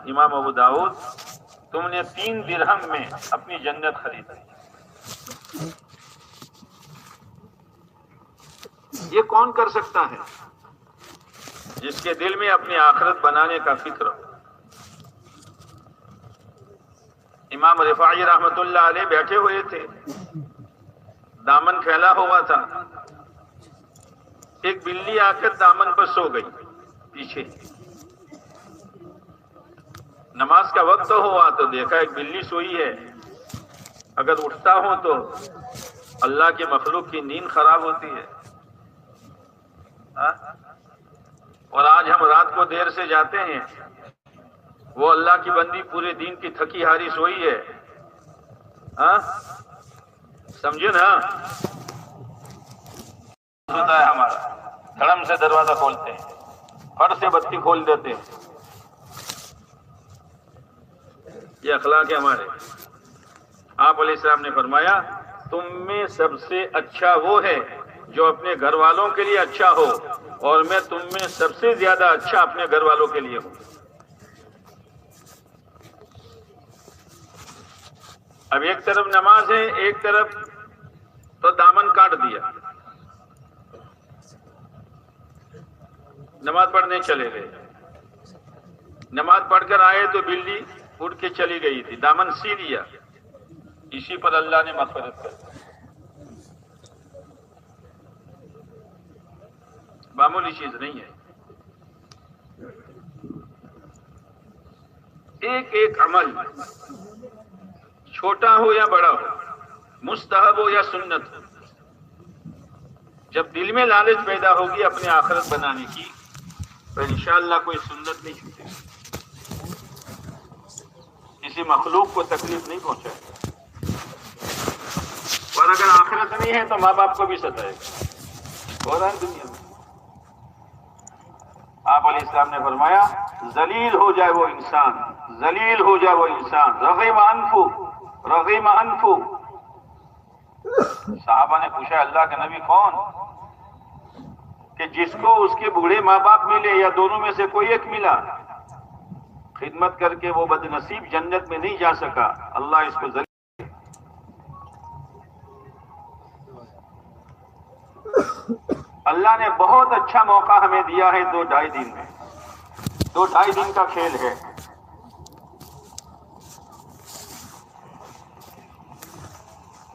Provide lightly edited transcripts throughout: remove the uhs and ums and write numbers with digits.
امام ابو داؤد، تم نے 3 درہم میں اپنی جنت خرید لی۔ یہ کون کر سکتا ہے؟ جس کے دل میں اپنی آخرت بنانے کا فکر ہو۔ امام رفاعی رحمت اللہ علیہ بیٹھے ہوئے تھے، دامن پھیلا ہوا تھا، ایک بلی آ کر دامن پر سو گئی پیچھے۔ نماز کا وقت ہوا تو دیکھا ایک بلی سوئی ہے، اگر اٹھتا ہوں تو اللہ کے مخلوق کی نیند خراب ہوتی ہے، اور آج ہم رات کو دیر سے جاتے ہیں، وہ اللہ کی بندی پورے دن کی تھکی ہاری سوئی ہے، سمجھے نا؟ ہوتا ہے ہمارا، دھڑم سے دروازہ کھولتے ہیں، پھٹ سے بتی کھول دیتے ہیں، یہ اخلاق ہے ہمارے۔ آپ علیہ السلام نے فرمایا تم میں سب سے اچھا وہ ہے جو اپنے گھر والوں کے لیے اچھا ہو، اور میں تم میں سب سے زیادہ اچھا اپنے گھر والوں کے لیے ہوں۔ اب ایک طرف نماز ہے، ایک طرف تو دامن کاٹ دیا، نماز پڑھنے چلے گئے، نماز پڑھ کر آئے تو بلی اڑ کے چلی گئی تھی، دامن سی لیا، اسی پر اللہ نے مغفرت کر دی۔ معمولی چیز نہیں ہے۔ ایک ایک عمل چھوٹا ہو یا بڑا ہو، مستحب ہو یا سنت ہو، جب دل میں لالچ پیدا ہوگی اپنی آخرت بنانے کی تو انشاءاللہ کوئی سنت نہیں چھوٹے گی، کسی مخلوق کو تکلیف نہیں پہنچائے گا، اور اگر آخرت نہیں ہے تو ماں باپ کو بھی ستائے گا اور ہر دنیا میں۔ آپ علیہ السلام نے فرمایا ذلیل ہو جائے وہ انسان، ذلیل ہو جائے وہ انسان، رغیم انفو، رغیم انفو۔ صحابہ نے پوچھا اللہ کے نبی کون؟ کہ جس کو اس کے بوڑھے ماں باپ ملے یا دونوں میں سے کوئی ایک ملا، خدمت کر کے وہ بد نصیب جنت میں نہیں جا سکا، اللہ اس کو ذلیل۔ اللہ نے بہت اچھا موقع ہمیں دیا ہے 2-2.5 دن میں، 2-2.5 دن کا کھیل ہے۔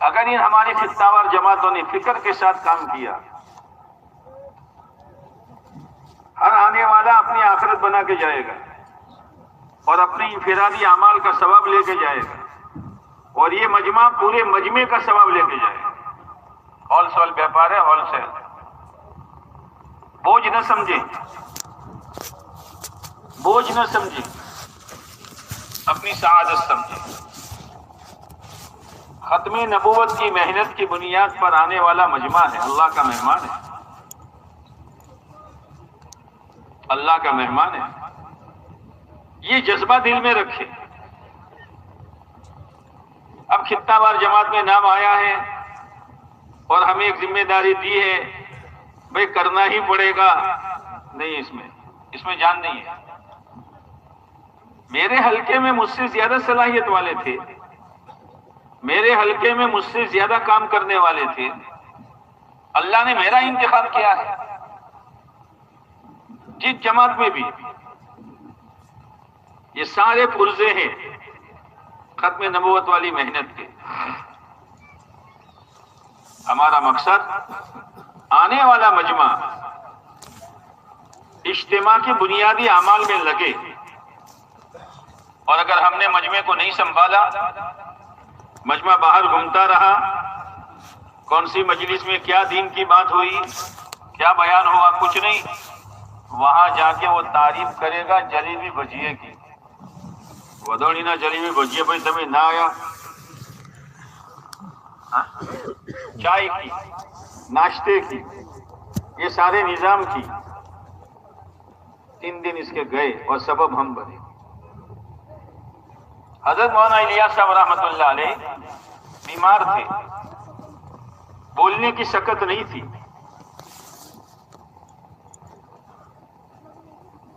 اگر ان ہماری فتنہ وار جماعتوں نے فکر کے ساتھ کام کیا، ہر آنے والا اپنی آخرت بنا کے جائے گا اور اپنے انفرادی اعمال کا ثواب لے کے جائے گا، اور یہ مجمع پورے مجمع کا ثواب لے کے جائے گا۔ ہول سیل بیپار ہے، ہول سیل، بوجھ نہ سمجھیں، بوجھ نہ سمجھیں، اپنی سعادت سمجھیں۔ ختم نبوت کی محنت کی بنیاد پر آنے والا مجمع ہے، اللہ کا مہمان ہے، اللہ کا مہمان ہے، یہ جذبہ دل میں رکھے۔ اب خطہ وار جماعت میں نام آیا ہے اور ہمیں ایک ذمہ داری دی ہے، بھئی کرنا ہی پڑے گا، نہیں، اس میں جان نہیں ہے۔ میرے حلقے میں مجھ سے زیادہ صلاحیت والے تھے، میرے حلقے میں مجھ سے زیادہ کام کرنے والے تھے، اللہ نے میرا انتخاب کیا ہے۔ جس جماعت میں بھی یہ سارے پرزے ہیں ختم نبوت والی محنت کے، ہمارا مقصد آنے والا مجمع اجتماع کے بنیادی اعمال میں لگے، اور اگر ہم نے مجمع کو نہیں سنبھالا، مجمع باہر گھومتا رہا، کون سی مجلس میں کیا دین کی بات ہوئی، کیا بیان ہوا، کچھ نہیں، وہاں جا کے وہ تعریف کرے گا جلیبی بھجیے کی، ودوڑی نہ جلیبی بھجیے بھائی سمجھ نہ آیا، چائے کی، ناشتے کی، یہ سارے نظام کی، 3 دن اس کے گئے اور سبب ہم بنے۔ حضرت مولانا الیاس صاحب رحمۃ اللہ علیہ بیمار تھے، بولنے کی سکت نہیں تھی،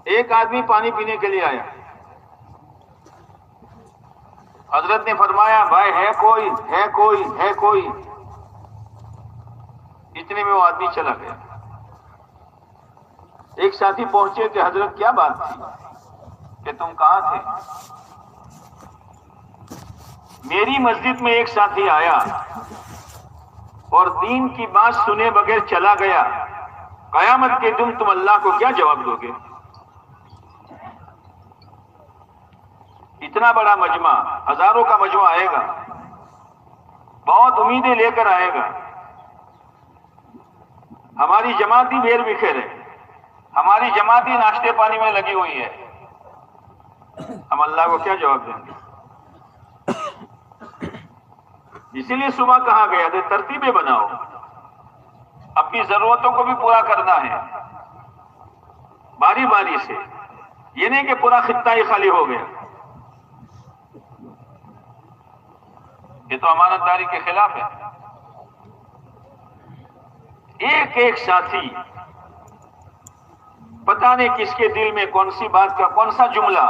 ایک آدمی پانی پینے کے لیے آیا، حضرت نے فرمایا بھائی ہے کوئی ہے کوئی ہے کوئی، اتنے میں وہ آدمی چلا گیا۔ ایک ساتھی پہنچے کہ حضرت کیا بات تھی کہ تم کہاں تھے؟ میری مسجد میں ایک ساتھی آیا اور دین کی بات سنے بغیر چلا گیا، قیامت کے دن تم اللہ کو کیا جواب دو گے؟ اتنا بڑا مجمع، ہزاروں کا مجمع آئے گا، بہت امیدیں لے کر آئے گا، ہماری جماعت ہی بیر بکھیر ہے، ہماری جماعت ہی ناشتے پانی میں لگی ہوئی ہے، ہم اللہ کو کیا جواب دیں گے؟ اسی لیے صبح کہا گیا تھا ترتیبیں بناؤ، اپنی ضرورتوں کو بھی پورا کرنا ہے باری باری سے، یہ نہیں کہ پورا خطہ ہی خالی ہو گیا، یہ تو امانت داری کے خلاف ہے۔ ایک ایک ساتھی پتہ نہیں کس کے دل میں کون سی بات کا کون سا جملہ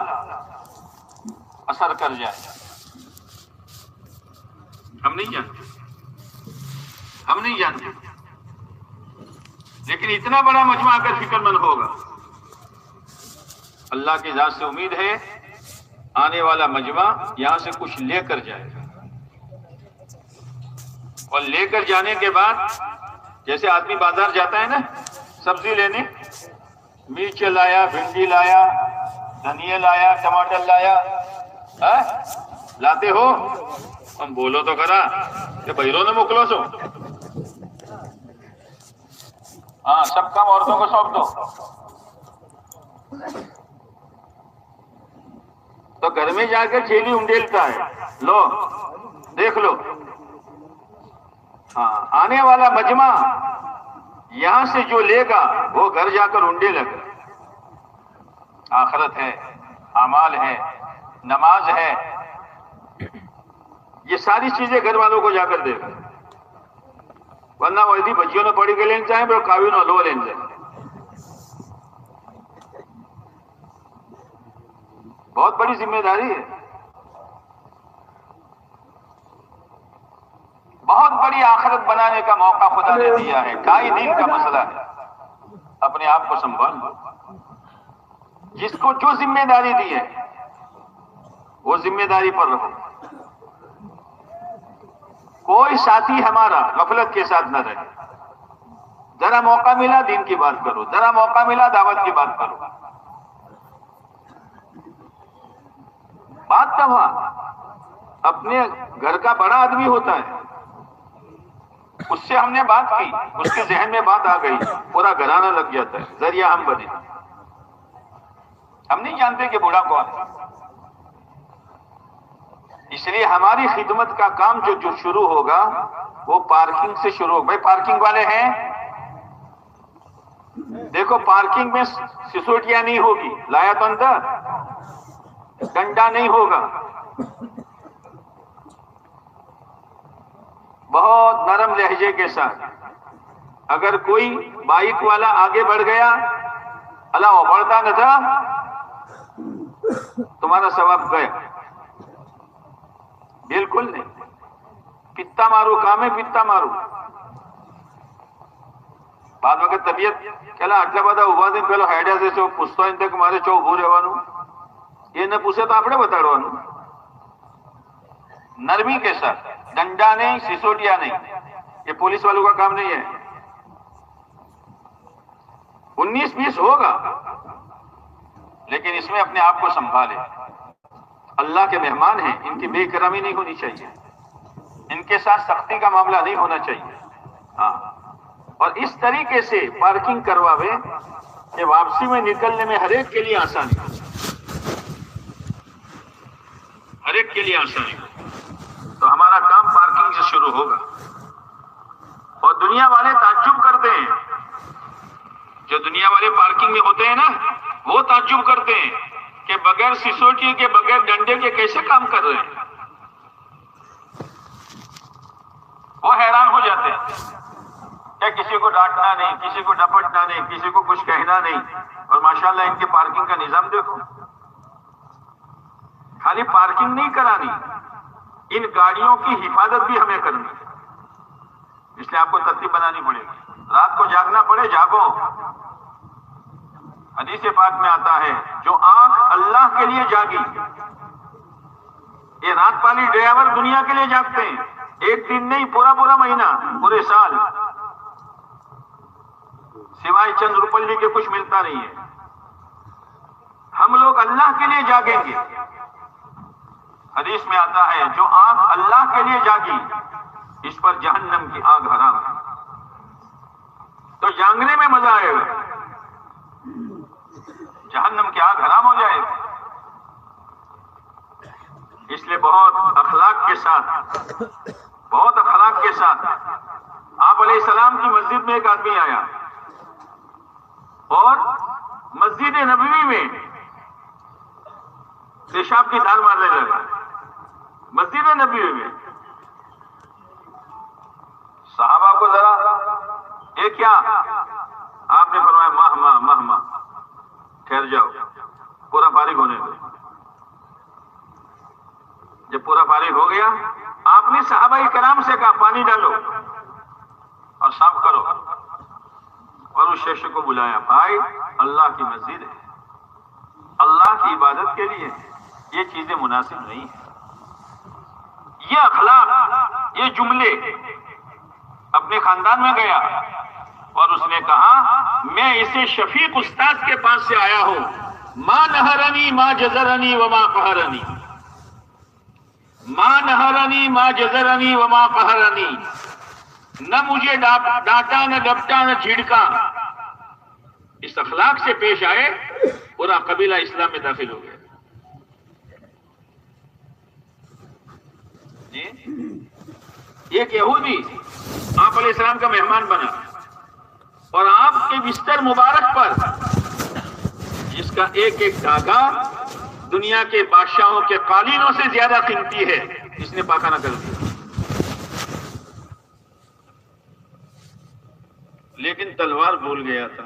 اثر کر جائے، ہم نہیں جانتے، لیکن اتنا بڑا مجمع اگر فکر مند ہوگا، اللہ کی ذات سے امید ہے آنے والا مجمع یہاں سے کچھ لے کر جائے گا، اور لے کر جانے کے بعد جیسے آدمی بازار جاتا ہے نا سبزی لینے، مرچ لایا، بھنڈی لایا، دھنیا لایا، ٹماٹر لایا، لاتے ہو؟ ہم بولو تو کرا کہ بھائیروں نے موکلو سو، ہاں سب کام عورتوں کو سونپ دو، تو گھر میں جا کے چیلی انڈیلتا ہے، لو دیکھ لو۔ ہاں آنے والا مجمع یہاں سے جو لے گا وہ گھر جا کر انڈے لگا، آخرت ہے، اعمال ہے، نماز ہے، یہ ساری چیزیں گھر والوں کو جا کر دے گا، ورنہ ویدی بچیوں نے پڑھی کے لین چاہیں پھر کاوی نہ لو لین جائیں۔ بہت بڑی ذمہ داری ہے، بہت بڑی آخرت بنانے کا موقع خدا نے دیا ہے، ڈھائی دن کا مسئلہ ہے، اپنے آپ کو سنبھال لو، جس کو جو ذمہ داری دی ہے وہ ذمہ داری پر رہو، کوئی ساتھی ہمارا غفلت کے ساتھ نہ رہے، ذرا موقع ملا دین کی بات کرو، ذرا موقع ملا دعوت کی بات کرو، بات تب اپنے گھر کا بڑا آدمی ہوتا ہے، اس سے ہم نے بات کی، اس کے ذہن میں بات آ گئی، پورا گھرانہ لگ جاتا ہے، ذریعہ ہم بنے، ہم نہیں جانتے کہ بوڑھا کون ہے، اس لیے ہماری خدمت کا کام جو شروع ہوگا وہ پارکنگ سے شروع ہوگا۔ بھائی پارکنگ والے ہیں، دیکھو پارکنگ میں سسوٹیاں نہیں ہوگی، لایا تو اندر ڈنڈا نہیں ہوگا، بہت نرم لہجے کے ساتھ، اگر کوئی بائک والا آگے بڑھ گیا، اللہ وہ بڑھتا نہ تھا، تمہارا ثواب گیا، بالکل نہیں، پتا مارو کام ہے، پتا مارو، بعد وقت طبیعت کہلا આટલા બધા ઉભા થઈને પેલો હાઈડા જશે પૂછતો હોય કે મારે ચો ઊભું રહેવાનું, એ ન પૂછે તો આપણે બતાડવાનું, نرمی کے ساتھ، ڈنڈا نہیں، سسوٹیا نہیں، یہ پولیس والوں کا کام نہیں ہے، 19-20 ہوگا لیکن اس میں اپنے آپ کو سنبھالے، اللہ کے مہمان ہیں، ان کی بے احترامی نہیں ہونی چاہیے، ان کے ساتھ سختی کا معاملہ نہیں ہونا چاہیے، ہاں، اور اس طریقے سے پارکنگ کرواوے کہ واپسی میں نکلنے میں ہر ایک کے لیے آسانی ہو، ہر ایک کے لیے آسانی ہو، تو ہمارا کام پارکنگ سے شروع ہوگا، اور دنیا والے تعجب کرتے ہیں، جو دنیا والے پارکنگ میں ہوتے ہیں نا وہ تعجب کرتے ہیں کہ بغیر سسوٹی کے بغیر ڈنڈے کے کیسے کام کر رہے ہیں، وہ حیران ہو جاتے ہیں کہ کسی کو ڈانٹنا نہیں، کسی کو ڈپٹنا نہیں، کسی کو کچھ کہنا نہیں، اور ماشاءاللہ ان کے پارکنگ کا نظام دیکھو، خالی پارکنگ نہیں کرانی، ان گاڑیوں کی حفاظت بھی ہمیں کرنی ہے، اس لیے آپ کو ترتیب بنانی پڑے گی. رات کو جاگنا پڑے جاگو. حدیث پاک میں آتا ہے جو آنکھ اللہ کے لیے جاگی. یہ رات پالی ڈرائیور دنیا کے لیے جاگتے ہیں، ایک دن نہیں، پورا مہینہ، پورے سال، سوائے چند روپیے کے کچھ ملتا نہیں ہے. ہم لوگ اللہ کے لیے جاگیں گے. حدیث میں آتا ہے جو آنکھ اللہ کے لیے جاگی اس پر جہنم کی آگ حرام ہے. تو جاگنے میں مزہ آئے گا، جہنم کی آگ حرام ہو جائے گی. اس لیے بہت اخلاق کے ساتھ آپ علیہ السلام کی مسجد میں ایک آدمی آیا اور مسجد نبوی میں پیشاب کی دھار مارنے لگا. مسجد نبوی میں صحابہ کو ذرا یہ کیا؟ آپ نے فرمایا ماہ ٹھہر جاؤ، پورا فارغ ہونے دو. جب پورا فارغ ہو گیا آپ نے صحابہ کرام سے کہا پانی ڈالو اور صاف کرو، اور اس شخص کو بلایا. بھائی اللہ کی مسجد ہے، اللہ کی عبادت کے لیے یہ چیزیں مناسب نہیں ہیں. یہ اخلاق، یہ جملے اپنے خاندان میں گیا اور اس نے کہا میں اسے شفیق استاد کے پاس سے آیا ہوں. ما نہرنی ما جزرنی وما قہرنی، ما نہرنی ما جزرنی وما قہرنی، نہ مجھے ڈانٹا نہ ڈپٹا نہ جھڑکا. اس اخلاق سے پیش آئے، پورا قبیلہ اسلام میں داخل ہو گیا. ایک یہودی آپ علیہ السلام کا مہمان بنا اور آپ کے بستر مبارک پر جس کا ایک ایک دھاگا دنیا کے بادشاہوں کے قالینوں سے زیادہ قیمتی ہے، اس نے پاکانہ کر دیا. لیکن تلوار بھول گیا تھا.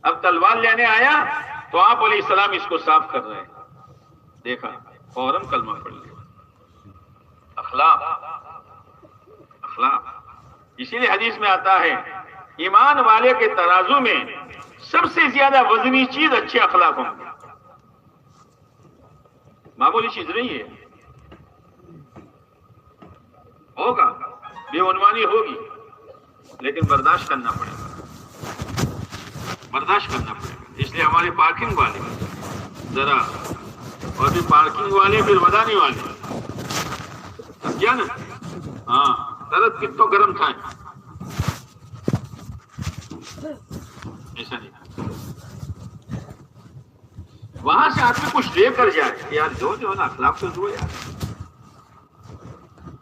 اب تلوار لینے آیا تو آپ علیہ السلام اس کو صاف کر رہے ہیں. دیکھا فوراً کلمہ پڑھ لیا. اخلاق. اسی لیے حدیث میں آتا ہے ایمان والے کے ترازو میں سب سے زیادہ وزنی چیز اچھے اخلاق ہوں گے. معمولی چیز نہیں ہے، ہوگا، بے عنوانی ہوگی، لیکن برداشت کرنا پڑے گا. اس لیے ہمارے پارکنگ والے ذرا، اور بھی پارکنگ والے پھر مدانی والے کیا نا، ہاں درد کتنا گرم تھا ایسا نہیں. وہاں سے آدمی کچھ لے کر جائے یار، جو ہے نا اخلاق سے دو یار،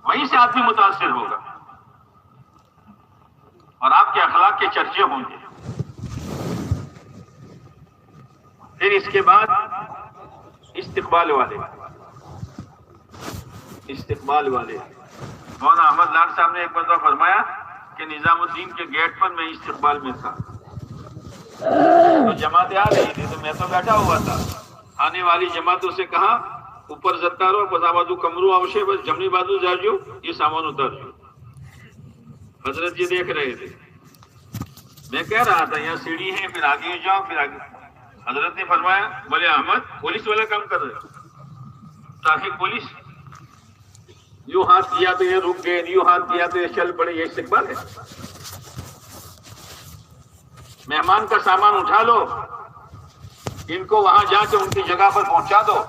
وہیں سے آدمی متاثر ہوگا اور آپ کے اخلاق کے چرچے ہوں گے. پھر اس کے بعد استقبال والے مولانا احمد لاڈ صاحب نے ایک مرتبہ فرمایا کہ نظام الدین کے گیٹ پر میں استقبال میں تھا، تو جماعتیں آ رہی تھی تو میں تو بیٹھا ہوا تھا. آنے والی جماعتوں سے کہا اوپر زتارو پتا بازو کمرو آوشے بس جمنی بازو جاجو یہ سامان اتر جو. حضرت جی دیکھ رہے تھے. میں کہہ رہا تھا یہاں سیڑھی ہے، پھر آگے جاؤ، پھر آگے. حضرت نے فرمایا بولے احمد پولیس والا کام کر رہے ہو، ٹریفک پولیس، یوں ہاتھ کیا تو یہ رک گئے، یوں ہاتھ کیا تو یہ چل پڑے، یہ استقبال ہے؟ مہمان کا سامان اٹھا لو، ان کو وہاں جا کے ان کی جگہ پر پہنچا دو،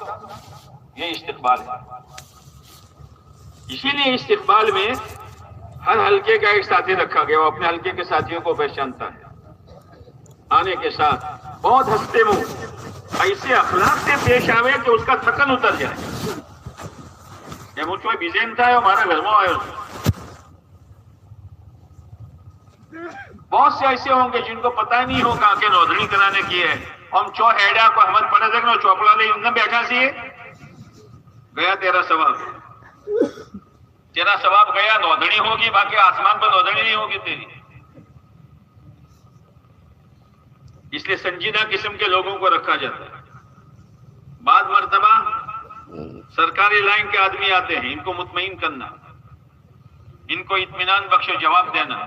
یہ استقبال ہے. اسی لیے استقبال میں ہر حلقے کا ایک ساتھی رکھا گیا، وہ اپنے حلقے کے ساتھیوں کو پہچانتا ہے. آنے کے ساتھ بہت ہنستے منہ ایسے اخلاق سے پیش آوے کہ اس کا تھکن اتر جائے. یہ مجھ کو بیزین تھا ہمارا گھر میں آئے. بہت سے ایسے ہوں گے جن کو پتہ ہی نہیں ہوگا کہ نودھنی کرانے کی ہے. ہم چو ہیڈا کو احمد پڑھے تھے کہ چوپڑا لے ان بیٹھا سی گیا تیرا ثواب گیا. نودھنی ہوگی، باقی آسمان پر نودھنی نہیں ہوگی تیری. اس لیے سنجیدہ قسم کے لوگوں کو رکھا جاتا ہے. بعض مرتبہ سرکاری لائن کے آدمی آتے ہیں، ان کو مطمئن کرنا، ان کو اطمینان بخش جواب دینا۔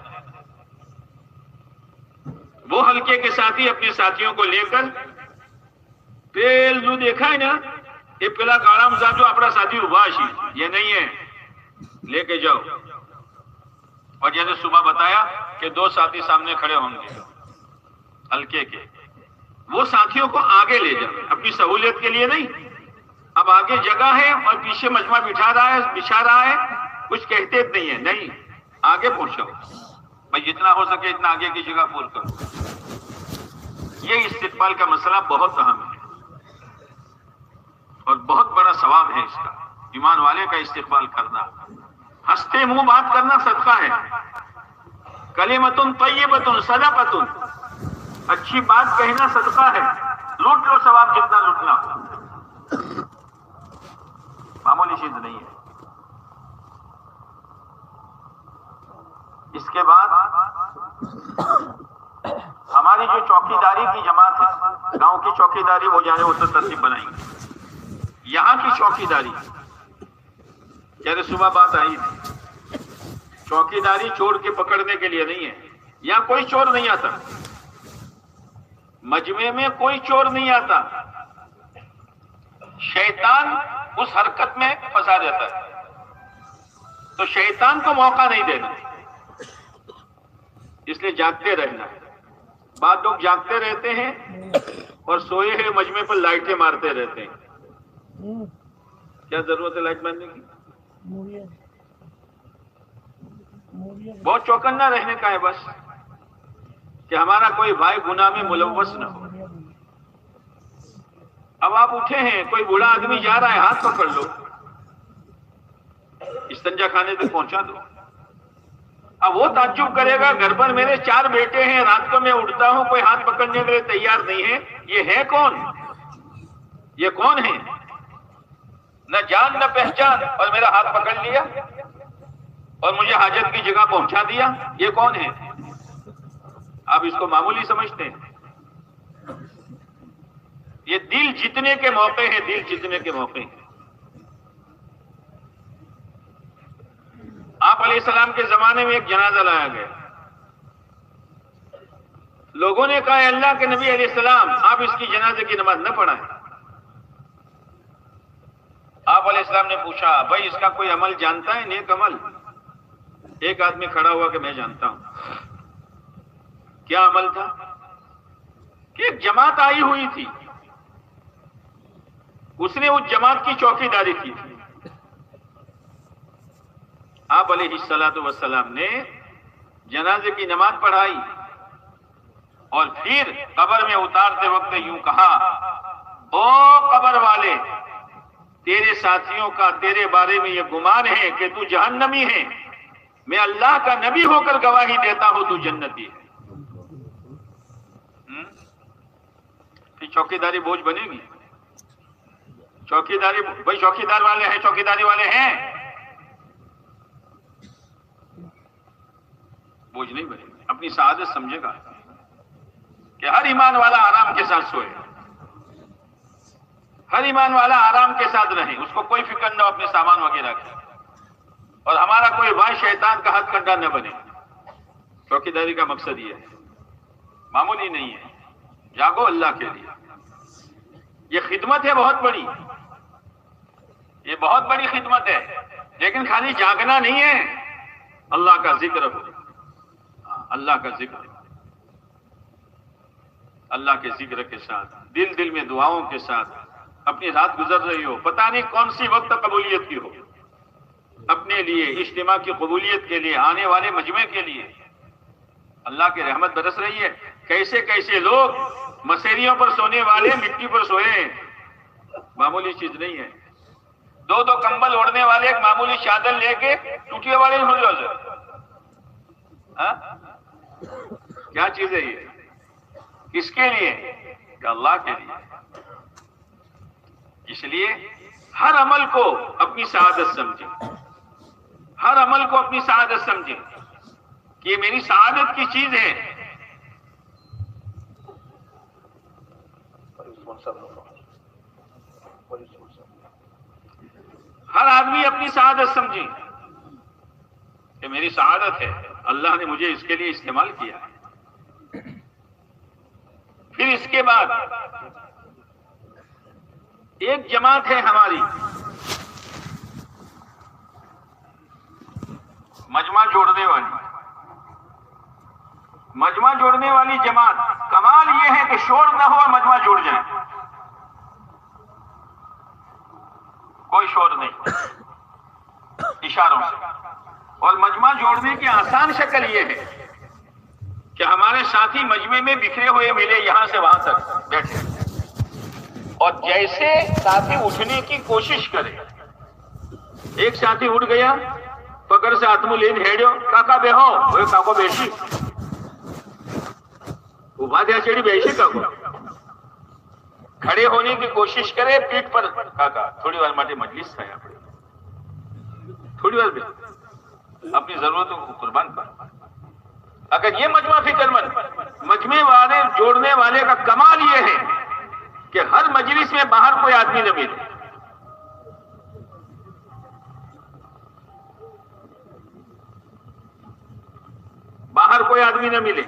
وہ حلقے کے ساتھی اپنے ساتھیوں کو لے کر پیل جو دیکھا ہے نا، یہ پہلا گاڑا مزاجو اپنا ساتھی اباشی، یہ نہیں ہے، لے کے جاؤ۔ اور جیسے صبح بتایا کہ 2 ساتھی سامنے کھڑے ہوں گے حلقے کے، وہ ساتھیوں کو آگے لے جاؤ، اپنی سہولیت کے لیے نہیں۔ اب آگے جگہ ہے اور پیچھے مجمع بچھا رہا ہے، کچھ کہتے نہیں ہے، نہیں، آگے پہنچاؤ بھائی، جتنا ہو سکے اتنا آگے کی جگہ پور کرو۔ یہ استقبال کا مسئلہ بہت اہم ہے اور بہت بڑا ثواب ہے اس کا، ایمان والے کا استقبال کرنا۔ ہنستے منہ بات کرنا صدقہ ہے، کلمۃ طیبۃ صدقۃ، اچھی بات کہنا صدقہ ہے، لوٹ لو ثواب جتنا لوٹنا، معمولی چیز نہیں ہے۔ اس کے بعد ہماری جو چوکیداری کی جماعت ہے، گاؤں کی چوکیداری وہ جانے وہ تو ترتیب بنائیں گے، یہاں کی چوکیداری کہتے صبح بات آئی تھی، چوکیداری چور کے پکڑنے کے لیے نہیں ہے، یہاں کوئی چور نہیں آتا، مجمع میں کوئی چور نہیں آتا، شیطان اس حرکت میں پھنسا دیتا ہے، تو شیطان کو موقع نہیں دینا، اس لیے جاگتے رہنا۔ بعض لوگ جاگتے رہتے ہیں اور سوئے ہوئے مجمع پر لائٹیں مارتے رہتے ہیں، کیا ضرورت ہے لائٹ مارنے کی؟ بہت چوکنا رہنے کا ہے بس، کہ ہمارا کوئی بھائی گناہ میں ملوث نہ ہو۔ اب آپ اٹھے ہیں، کوئی بوڑھا آدمی جا رہا ہے، ہاتھ پکڑ لو، استنجا خانے تک پہنچا دو۔ اب وہ تعجب کرے گا، گھر پر میرے 4 بیٹے ہیں، رات کو میں اٹھتا ہوں، کوئی ہاتھ پکڑنے کے لیے تیار نہیں ہے، یہ ہے کون؟ یہ کون ہے؟ نہ جان نہ پہچان، اور میرا ہاتھ پکڑ لیا اور مجھے حاجت کی جگہ پہنچا دیا، یہ کون ہے؟ آپ اس کو معمولی سمجھتے ہیں؟ یہ دل جیتنے کے موقع ہیں، دل جیتنے کے موقع ہیں۔ آپ علیہ السلام کے زمانے میں ایک جنازہ لایا گیا، لوگوں نے کہا اللہ کے نبی علیہ السلام آپ اس کی جنازے کی نماز نہ پڑھائیں۔ آپ علیہ السلام نے پوچھا بھائی اس کا کوئی عمل جانتا ہے، نیک عمل؟ ایک آدمی کھڑا ہوا کہ میں جانتا ہوں۔ کیا عمل تھا؟ کہ ایک جماعت آئی ہوئی تھی، اس نے اس جماعت کی چوکیداری کی تھی، آپ علیہ السلام نے جنازے کی نماز پڑھائی اور پھر قبر میں اتارتے وقت یوں کہا، او قبر والے، تیرے ساتھیوں کا تیرے بارے میں یہ گمان ہے کہ تو جہنمی ہے، میں اللہ کا نبی ہو کر گواہی دیتا ہوں تو جنتی ہے۔ پھر چوکیداری بوجھ بنے گی؟ چوکیداری بھائی چوکیدار والے ہیں، چوکیداری والے ہیں، بوجھ نہیں بنے گی، اپنی سعادت سمجھے گا کہ ہر ایمان والا آرام کے ساتھ سوئے، ہر ایمان والا آرام کے ساتھ رہے، اس کو کوئی فکر نہ ہو اپنے سامان وغیرہ کی، اور ہمارا کوئی بھائی شیطان کا ہاتھ کنڈا نہ بنے۔ چوکیداری کا مقصد یہ ہے، معمولی نہیں ہے، جاگو اللہ کے لیے، یہ خدمت ہے بہت بڑی، یہ بہت بڑی خدمت ہے، لیکن خالی جاگنا نہیں ہے، اللہ کا ذکر ہو، اللہ کا ذکر، اللہ کے ذکر کے ساتھ، دل دل میں دعاؤں کے ساتھ اپنی رات گزر رہی ہو، پتہ نہیں کون سی وقت قبولیت کی ہو، اپنے لیے، اجتماع کی قبولیت کے لیے، آنے والے مجمع کے لیے اللہ کی رحمت برس رہی ہے۔ کیسے کیسے لوگ مسیریوں پر سونے والے مٹی پر سوئے ہیں، معمولی چیز نہیں ہے۔ 2 کمبل اوڑھنے والے ایک معمولی چادر لے کے ٹوٹیے والے ہو جاؤ، کیا چیز ہے یہ؟ کس کے لیے؟ کہ اللہ کے لیے۔ اس لیے ہر عمل کو اپنی سعادت سمجھیں، ہر عمل کو اپنی سعادت سمجھیں کہ یہ میری سعادت کی چیز ہے۔ ہر آدمی اپنی سعادت سمجھے کہ میری سعادت ہے، اللہ نے مجھے اس کے لیے استعمال کیا ہے۔ پھر اس کے بعد ایک جماعت ہے ہماری، مجمع جوڑنے والی، مجمع جوڑنے والی جماعت، کمال یہ ہے کہ شور نہ ہو، مجمع جوڑ جائے، کوئی شور نہیں، اشاروں سے۔ اور مجمع جوڑنے کی آسان شکل یہ ہے کہ ہمارے ساتھی مجمع میں بکھرے ہوئے ملے، یہاں سے وہاں تک بیٹھے، اور جیسے ساتھی اٹھنے کی کوشش کرے، ایک ساتھی اٹھ گیا، پکڑ سے آتمو لین ہیڈیو، کاکا بیہو، وہ کاکو بیشی، ابھا دیا چیڑی بیشی کاکو، کھڑے ہونے کی کوشش کرے، پیٹ پر، کاکا تھوڑی وار ماٹے مجلس تھا یہاں پر، تھوڑی وار بھی اپنی ضرورتوں کو قربان کر۔ اگر یہ مجمع فکر مند، مجمع والے جوڑنے والے کا کمال یہ ہے کہ ہر مجلس میں باہر کوئی آدمی نہ ملے، باہر کوئی آدمی نہ ملے،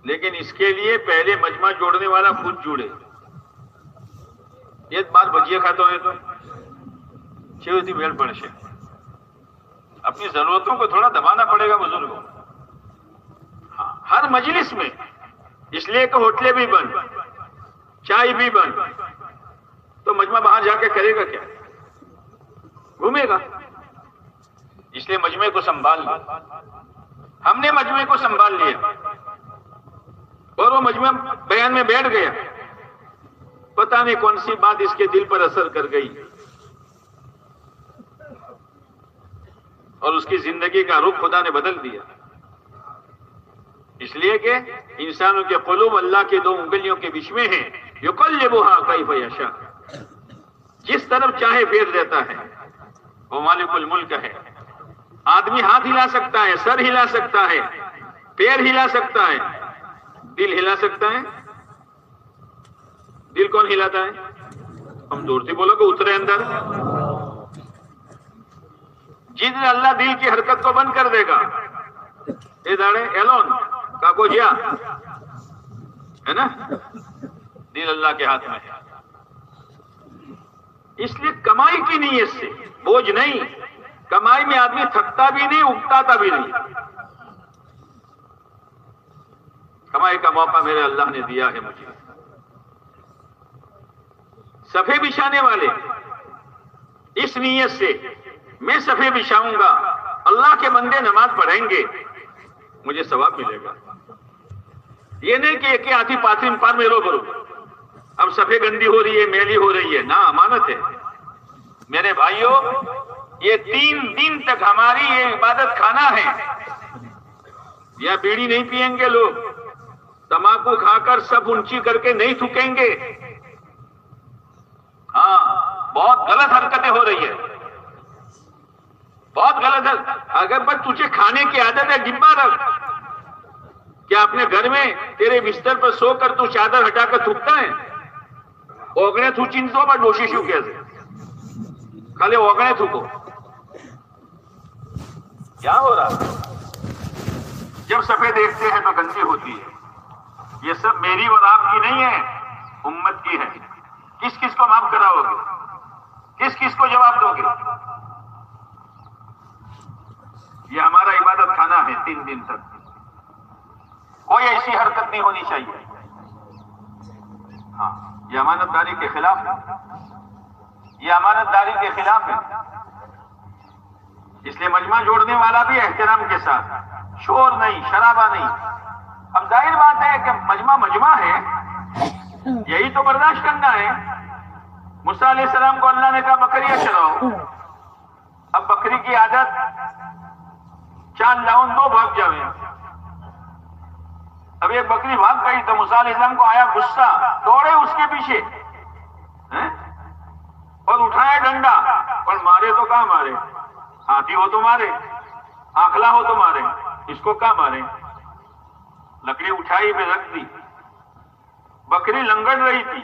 لیکن اس کے لیے پہلے مجمع جوڑنے والا خود جڑے۔ یہ بات بجیے کھاتا ہے تو چیوتی بیڑ پڑشے، اپنی ضرورتوں کو تھوڑا دبانا پڑے گا بزرگوں۔ ہاں، ہر مجلس میں، اس لیے کہ ہوٹلیں بھی بند، چائے بھی بند، تو مجمع باہر جا کے کرے گا کیا؟ گھومے گا۔ اس لیے مجمع کو سنبھال لیا، ہم نے مجمع کو سنبھال لیا، اور وہ مجمع بیان میں بیٹھ گیا، پتہ نہیں کون سی بات اس کے دل پر اثر کر گئی، اور اس کی زندگی کا رخ خدا نے بدل دیا۔ اس لیے کہ انسانوں کے قلوب اللہ کے دو انگلیوں کے بیچ میں ہیں، یقلبھا کیف یشاء، جس طرف چاہے پھیر دیتا ہے، وہ مالک الملک ہے۔ آدمی ہاتھ ہلا سکتا ہے، سر ہلا سکتا ہے، پیر ہلا سکتا ہے، دل ہلا سکتا ہے؟ دل کون ہلاتا ہے؟ ہم دور سے بولو کہ اترے اندر، جس دن اللہ دل کی حرکت کو بند کر دے گا، اے داڑے ایلون کاکو جیا ہے نا، دل اللہ کے ہاتھ میں ہے۔ اس لیے کمائی کی نیت سے، بوجھ نہیں، کمائی میں آدمی تھکتا بھی نہیں، اکتاتا بھی نہیں۔ کمائی کا موقع میرے اللہ نے دیا ہے مجھے۔ صفے بچھانے والے اس نیت سے، میں صفے بچھاؤں گا، اللہ کے بندے نماز پڑھیں گے، مجھے ثواب ملے گا۔ یہ نہیں کہ ایک آتی پاتری پار میرو کرو، اب صفے گندی ہو رہی ہے، میلی ہو رہی ہے، نہ، امانت ہے۔ میرے بھائیوں، یہ 3 دن تک ہماری یہ عبادت کھانا ہے۔ یا بیڑی نہیں پیئیں گے لوگ، تمباکو کھا کر سب اونچی کر کے نہیں تھوکیں گے۔ ہاں، بہت غلط حرکتیں ہو رہی ہے، بہت غلط ہے۔ اگر بس تجھے کھانے کی عادت ہے، ڈبہ رکھ۔ کیا اپنے گھر میں تیرے بستر پر سو کر تو چادر ہٹا کر تھوکتا ہے؟ اوگنے تھوچین تو بس ڈوشی شو کیسے خالی اوگنے تھوکو۔ کیا ہو رہا؟ جب صفحے دیکھتے ہیں تو گندی ہوتی ہے۔ یہ سب میری اور آپ کی نہیں ہے، امت کی ہے۔ کس کس کو معاف کراؤ گے؟ کس کس کو جواب دو گے؟ یہ ہمارا عبادت کھانا ہے 3 دن تک، کوئی ایسی حرکت نہیں ہونی چاہیے۔ ہاں، یہ امانت داری کے خلاف ہے، یہ امانت داری کے خلاف ہے۔ اس لیے مجمع جوڑنے والا بھی احترام کے ساتھ، شور نہیں، شرابہ نہیں۔ اب ظاہر بات ہے کہ مجمع ہے، یہی تو برداشت کرنا ہے۔ موسیٰ علیہ السلام کو اللہ نے کہا بکریاں چراؤ، اب بکری کی عادت 4 لاؤن 2 بھاگ جاوے۔ اب ایک بکری بھاگ گئی تو موسیٰ علیہ السلام کو آیا غصہ، دوڑے اس کے پیچھے اور اٹھایا ڈنڈا، اور مارے تو کہاں مارے؟ ہاتھی ہو تو مارے، آنکھلا ہو تو مارے، اس کو کہاں مارے؟ لکڑی اٹھائی پہ رکھ دی، بکری لنگڑ رہی تھی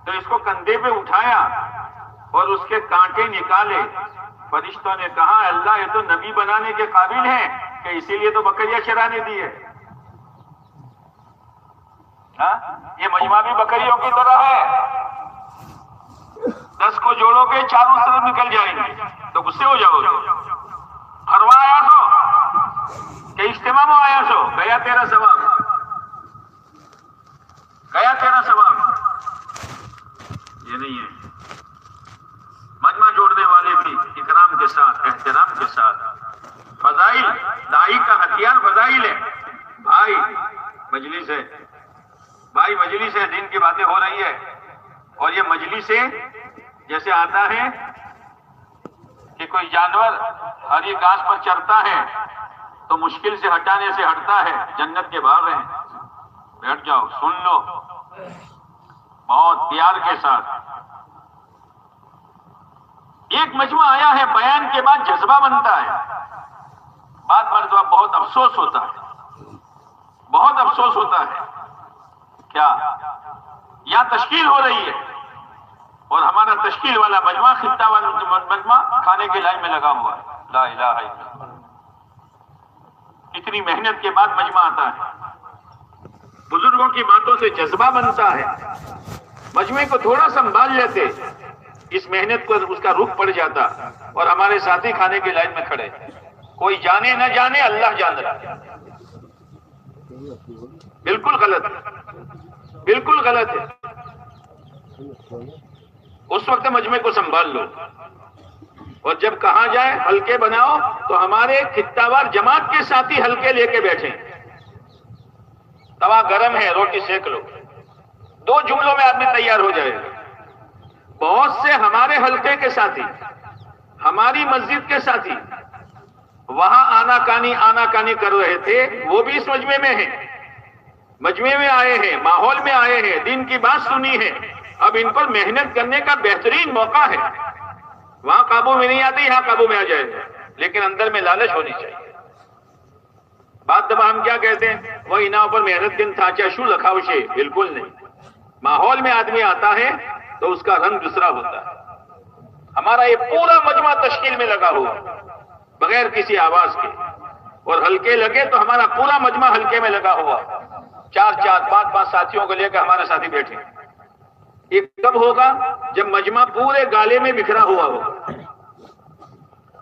تو اس کو کندھے پہ اٹھایا، اور اس کے کانٹے نکالے. فرشتوں نے کہا اللہ یہ تو نبی بنانے کے قابل ہیں کہ اسی لیے تو بکریاں چرانے دی ہے. یہ مجمع بھی بکریوں کی طرح ہے. 10 کو جوڑو گے چاروں طرف نکل جائیں گے تو غصے ہو جاؤ گے. ہروا آیا سو کہ اجتماع میں آیا سو گیا تیرا ثواب، گیا تیرا ثواب. یہ نہیں ہے. مجمع جوڑنے والے بھی اکرام کے ساتھ احترام کے ساتھ. فضائل داعی کا ہتھیار فضائل ہے. بھائی مجلس ہے، بھائی مجلس ہے، دین کی باتیں ہو رہی ہے. اور یہ مجلس ہے جیسے آتا ہے کہ کوئی جانور ہری گھاس پر چرتا ہے تو مشکل سے ہٹانے سے ہٹتا ہے. جنت کے باغ ہیں، بیٹھ جاؤ سن لو بہت پیار کے ساتھ. ایک مجمع آیا ہے، بیان کے بعد جذبہ بنتا ہے. بات مرتبہ بہت افسوس ہوتا ہے، بہت افسوس ہوتا ہے. کیا یہاں تشکیل ہو رہی ہے اور ہمارا تشکیل والا مجمع خطہ والا مجمع کھانے کے لائن میں لگا ہوا ہے. لا الہ الا اللہ. اتنی محنت کے بعد مجمع آتا ہے. بزرگوں کی باتوں سے جذبہ بنتا ہے. مجمع کو تھوڑا سنبھال لیتے، اس محنت کو اس کا رخ پڑ جاتا. اور ہمارے ساتھی کھانے کی لائن میں کھڑے، کوئی جانے نہ جانے اللہ جان رہا. بالکل غلط ہے، بالکل غلط ہے. اس وقت مجمع کو سنبھال لو. اور جب کہا جائے ہلکے بناؤ تو ہمارے خطہ وار جماعت کے ساتھی ہلکے لے کے بیٹھیں. توا گرم ہے، روٹی سیک لو. 2 جملوں میں آدمی تیار ہو جائے گا. بہت سے ہمارے حلقے کے ساتھی، ہماری مسجد کے ساتھی وہاں آنا کانی کر رہے تھے، وہ بھی اس مجمع میں ہیں. مجمع میں آئے ہیں، ماحول میں آئے ہیں، دین کی بات سنی ہے. اب ان پر محنت کرنے کا بہترین موقع ہے. وہاں قابو میں نہیں آتی، یہاں قابو میں آ جائے گا. لیکن اندر میں لالچ ہونی چاہیے. بات دبا ہم کیا کہتے ہیں، وہ انہاں پر محنت دن تھا چاشو لکھاؤ شے. بالکل نہیں. ماحول میں آدمی آتا ہے تو اس کا رنگ دوسرا ہوتا ہے. ہمارا یہ پورا مجمع تشکیل میں لگا ہوا بغیر کسی آواز کے. اور ہلکے لگے تو ہمارا پورا مجمع ہلکے میں لگا ہوا. 4 5 ساتھیوں کو لے کر ہمارے ساتھی بیٹھے. یہ کب ہوگا؟ جب مجمع پورے گالے میں بکھرا ہوا ہوگا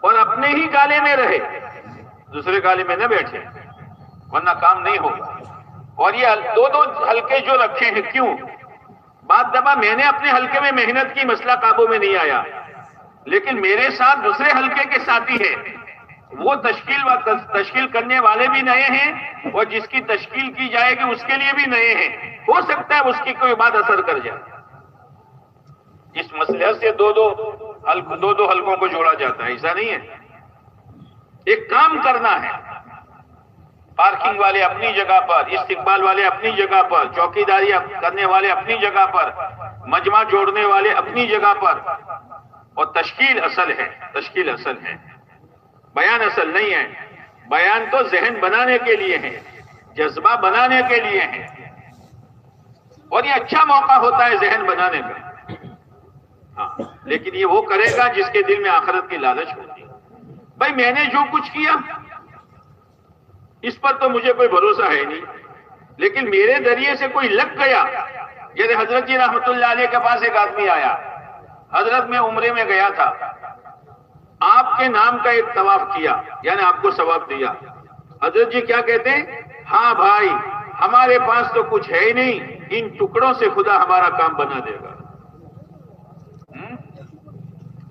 اور اپنے ہی گالے میں رہے، دوسرے گالے میں نہ بیٹھے، ورنہ کام نہیں ہوگا. اور یہ 2 حلقے جو رکھے ہیں کیوں؟ بات دبا میں نے اپنے حلقے میں محنت کی، مسئلہ قابو میں نہیں آیا. لیکن میرے ساتھ دوسرے حلقے کے ساتھی ہیں، وہ تشکیل کرنے والے بھی نئے ہیں اور جس کی تشکیل کی جائے گی اس کے لیے بھی نئے ہیں. ہو سکتا ہے اس کی کوئی بات اثر کر جائے. اس مسئلے سے 2 حلقوں کو جوڑا جاتا ہے، ایسا نہیں ہے. ایک کام کرنا ہے. پارکنگ والے اپنی جگہ پر، استقبال والے اپنی جگہ پر، چوکیداری کرنے والے اپنی جگہ پر، مجمع جوڑنے والے اپنی جگہ پر. اور تشکیل اصل ہے، تشکیل اصل ہے، بیان اصل نہیں ہے. بیان تو ذہن بنانے کے لیے ہے، جذبہ بنانے کے لیے ہے. اور یہ اچھا موقع ہوتا ہے ذہن بنانے کا. ہاں، لیکن یہ وہ کرے گا جس کے دل میں آخرت کی لالچ ہوتی ہے. بھائی میں نے جو کچھ کیا اس پر تو مجھے کوئی بھروسہ ہے نہیں، لیکن میرے ذریعے سے کوئی لگ گیا. جیسے حضرت جی رحمت اللہ علیہ کے پاس ایک آدمی آیا. حضرت میں عمرے میں گیا تھا، آپ کے نام کا ایک طواف کیا، یعنی آپ کو ثواب دیا. حضرت جی کیا کہتے ہیں؟ ہاں بھائی ہمارے پاس تو کچھ ہے ہی نہیں، ان ٹکڑوں سے خدا ہمارا کام بنا دے گا.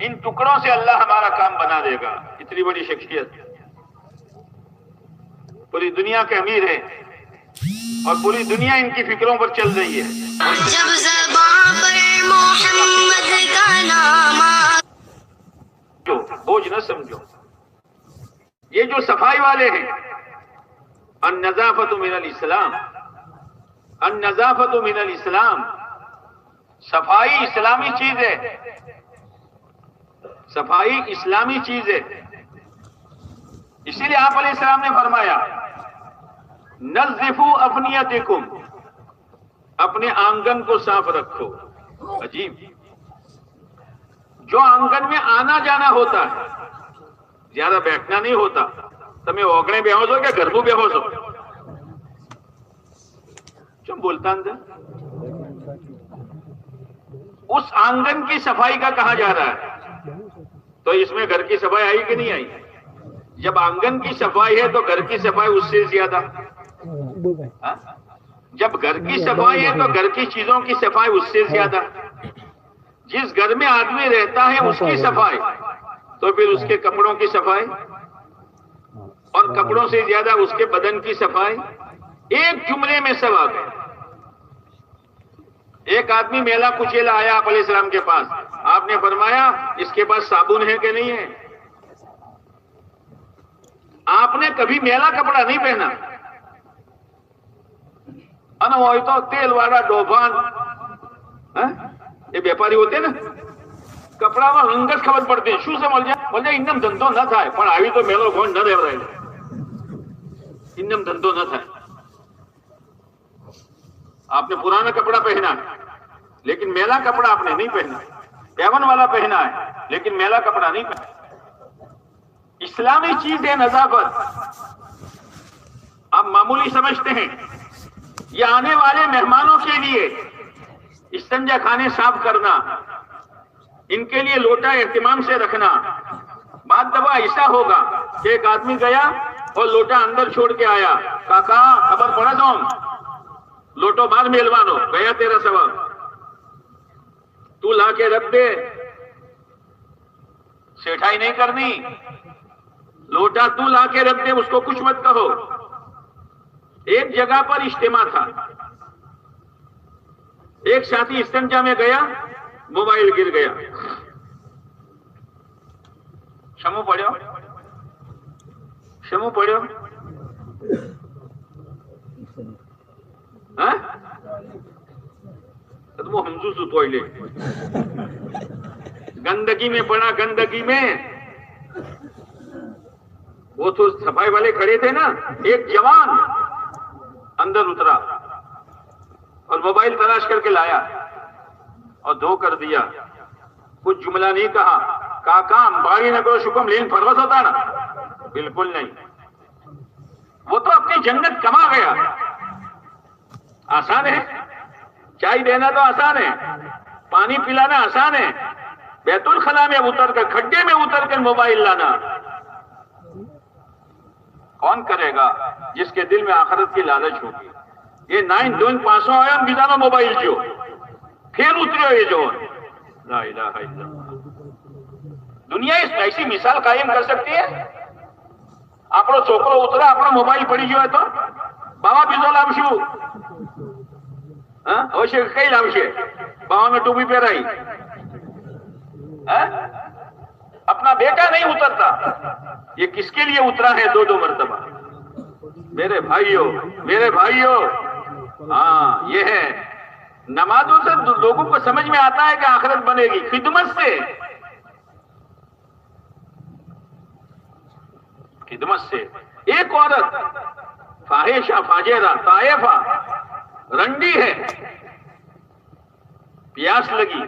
ان ٹکڑوں سے اللہ ہمارا کام بنا دے گا. اتنی بڑی شخصیت، پوری دنیا کے امیر ہے اور پوری دنیا ان کی فکروں پر چل رہی ہے. جب زبان پر محمد کا نام بوجھ نہ سمجھو. یہ جو صفائی والے ہیں، النظافت من الاسلام، النظافت من الاسلام. صفائی اسلامی چیز ہے، صفائی اسلامی چیز ہے. اسی لیے آپ علیہ السلام نے فرمایا نظفوا افنیتکم، اپنے آنگن کو صاف رکھو. عجیب، جو آنگن میں آنا جانا ہوتا ہے، زیادہ بیٹھنا نہیں ہوتا. تمہیں اوگڑے بیہو છો کہ گھرموں بیہو છો؟ کیوں بولتا اندر؟ اس آنگن کی صفائی کا کہا جا رہا ہے. تو اس میں گھر کی صفائی آئی کہ نہیں آئی؟ جب آنگن کی صفائی ہے تو گھر کی صفائی اس سے زیادہ. جب گھر کی صفائی ہے تو گھر کی چیزوں کی صفائی اس سے زیادہ. جس گھر میں آدمی رہتا ہے اس کی صفائی، تو پھر اس کے کپڑوں کی صفائی، اور کپڑوں سے زیادہ اس کے بدن کی صفائی. ایک جملے میں ثواب ہے. ایک آدمی میلا کچیلا آیا آپ علیہ السلام کے پاس. آپ نے فرمایا اس کے پاس صابن ہے کہ نہیں ہے؟ آپ نے کبھی میلا کپڑا نہیں پہنا. وہ تو تیل والا ڈوبان یہ ویپاری ہوتے نا، کپڑا میں رنگت خبر پڑتی ہے. شو سے مل جائے انم دھندو نہ تھا پر آئی تو میلو گھوڑ نہ رہ رہے. انم دھندو نہ تھا. آپ نے پرانا کپڑا پہنا ہے لیکن میلا کپڑا آپ نے نہیں پہنا. پیون والا پہنا ہے لیکن میلا کپڑا نہیں پہنا. اسلامی چیز ہے نظافت. آپ معمولی سمجھتے ہیں. یہ آنے والے مہمانوں کے لیے استنجا خانے صاف کرنا، ان کے لیے لوٹا اہتمام سے رکھنا. بعد دفعہ ایسا ہوگا کہ ایک آدمی گیا اور لوٹا اندر چھوڑ کے آیا. کاکا خبر پڑا دو لوٹو بعد میلوانو گیا تیرا ثواب. تو لا کے رکھ دے، سیٹھائی نہیں کرنی. لوٹا تو لا کے رکھ دے، اس کو کچھ مت کہو. ایک جگہ پر اجتماع تھا. ایک ساتھی استنجا میں گیا، موبائل گر گیا. شمو پڑھو شمو پڑھو. وہ ہمزو سو ٹوائلٹ گندگی میں پڑا. گندگی میں وہ تو صفائی والے کھڑے تھے نا. ایک جوان اندر اترا اور موبائل تلاش کر کے لایا اور دھو کر دیا. کچھ جملہ نہیں کہا. کاکام باری نہ کرو شکم لین فروس ہوتا نا. بالکل نہیں. وہ تو اپنی جنت کما گیا. آسان ہے. چائے دینا تو آسان ہے، پانی پلانا آسان ہے. بیت الخلا میں اتر کر، کھڈے میں اتر کر موبائل لانا کون کرے گا؟ جس کے دل میں آخرت کی لالچ ہوگی. یہ 9-2-500 آیا بزانا موبائل جو پھر اترے یہ جو لا الہ الا اللہ. دنیا اس ایسی مثال قائم کر سکتی ہے. اپنا چھوکرو اترا اپنا موبائل پڑی جو ہے تو بابا بیزو لامشو اوشے کئی لامشے بابا میں ٹوپی پہ رہی. اپنا بیٹا نہیں اترتا. یہ کس کے لیے اترا ہے 2 مرتبہ؟ میرے بھائیوں ہاں یہ ہے. نمازوں سے لوگوں کو سمجھ میں آتا ہے کہ آخرت بنے گی. خدمت سے ایک عورت فاحشہ فاجرہ طائفہ رنڈی ہے، پیاس لگی،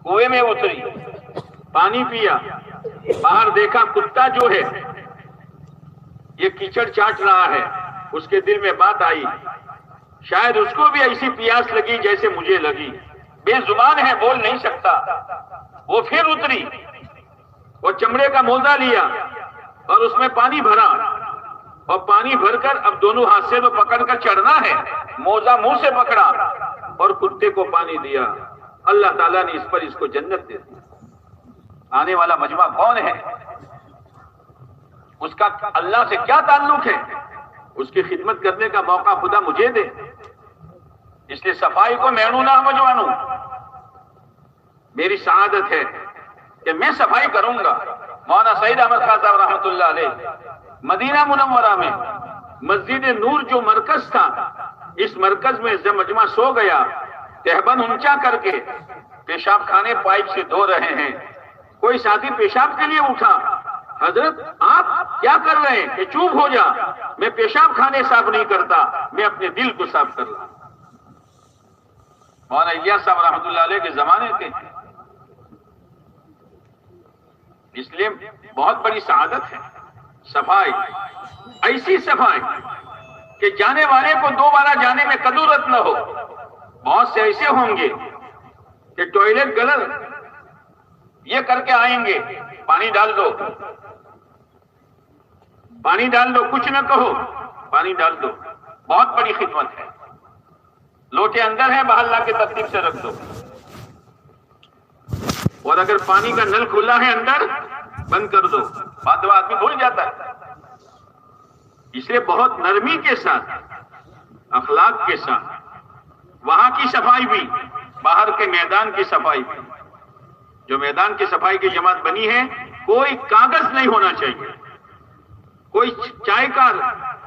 کنویں میں اتری، پانی پیا، باہر دیکھا کتا جو ہے یہ کیچڑ چاٹ رہا ہے. اس کے دل میں بات آئی شاید اس کو بھی ایسی پیاس لگی جیسے مجھے لگی. بے زبان ہے، بول نہیں سکتا. وہ پھر اتری اور چمڑے کا موزہ لیا اور اس میں پانی بھرا اور پانی بھر کر اب دونوں ہاتھ سے تو پکڑ کر چڑھنا ہے. موزہ منہ سے پکڑا اور کتے کو پانی دیا. اللہ تعالیٰ نے اس کو جنت دے دی. آنے والا مجمع کون ہے؟ اس کا اللہ سے کیا تعلق ہے؟ اس کی خدمت کرنے کا موقع خدا مجھے دے. اس لیے صفائی کو مینو نہ سمجھوانو. میری سعادت ہے کہ میں صفائی کروں گا. مولانا سعید احمد خان صاحب رحمۃ اللہ علیہ مدینہ منورہ میں مسجد نور جو مرکز تھا، اس مرکز میں جب مجمع سو گیا، تہبند اونچا کر کے پیشاب خانے پائپ سے دھو رہے ہیں. کوئی ساتھی پیشاب کے لیے اٹھا. حضرت آپ کیا کر رہے ہیں؟ کہ چوپ ہو جا، میں پیشاب خانے صاف نہیں کرتا، میں اپنے دل کو صاف کر رہا. مولانا الیاس صاحب رحمۃ اللہ علیہ کے زمانے کے اس لیے بہت بڑی سعادت ہے صفائی، ایسی صفائی کہ جانے والے کو دوبارہ جانے میں کدورت نہ ہو۔ بہت سے ایسے ہوں گے کہ ٹوائلٹ گلر یہ کر کے آئیں گے، پانی ڈال دو، پانی ڈال دو، کچھ نہ کہو، پانی ڈال دو۔ بہت بڑی خدمت ہے۔ لوٹے اندر ہے، باہر لا کے ترتیب سے رکھ دو، اور اگر پانی کا نل کھلا ہے اندر بند کر دو، بعد میں آدمی بھول جاتا ہے۔ اس لیے بہت نرمی کے ساتھ، اخلاق کے ساتھ وہاں کی صفائی بھی، باہر کے میدان کی صفائی بھی۔ جو میدان کی صفائی کی جماعت بنی ہے، کوئی کاغذ نہیں ہونا چاہیے، کوئی چائے کا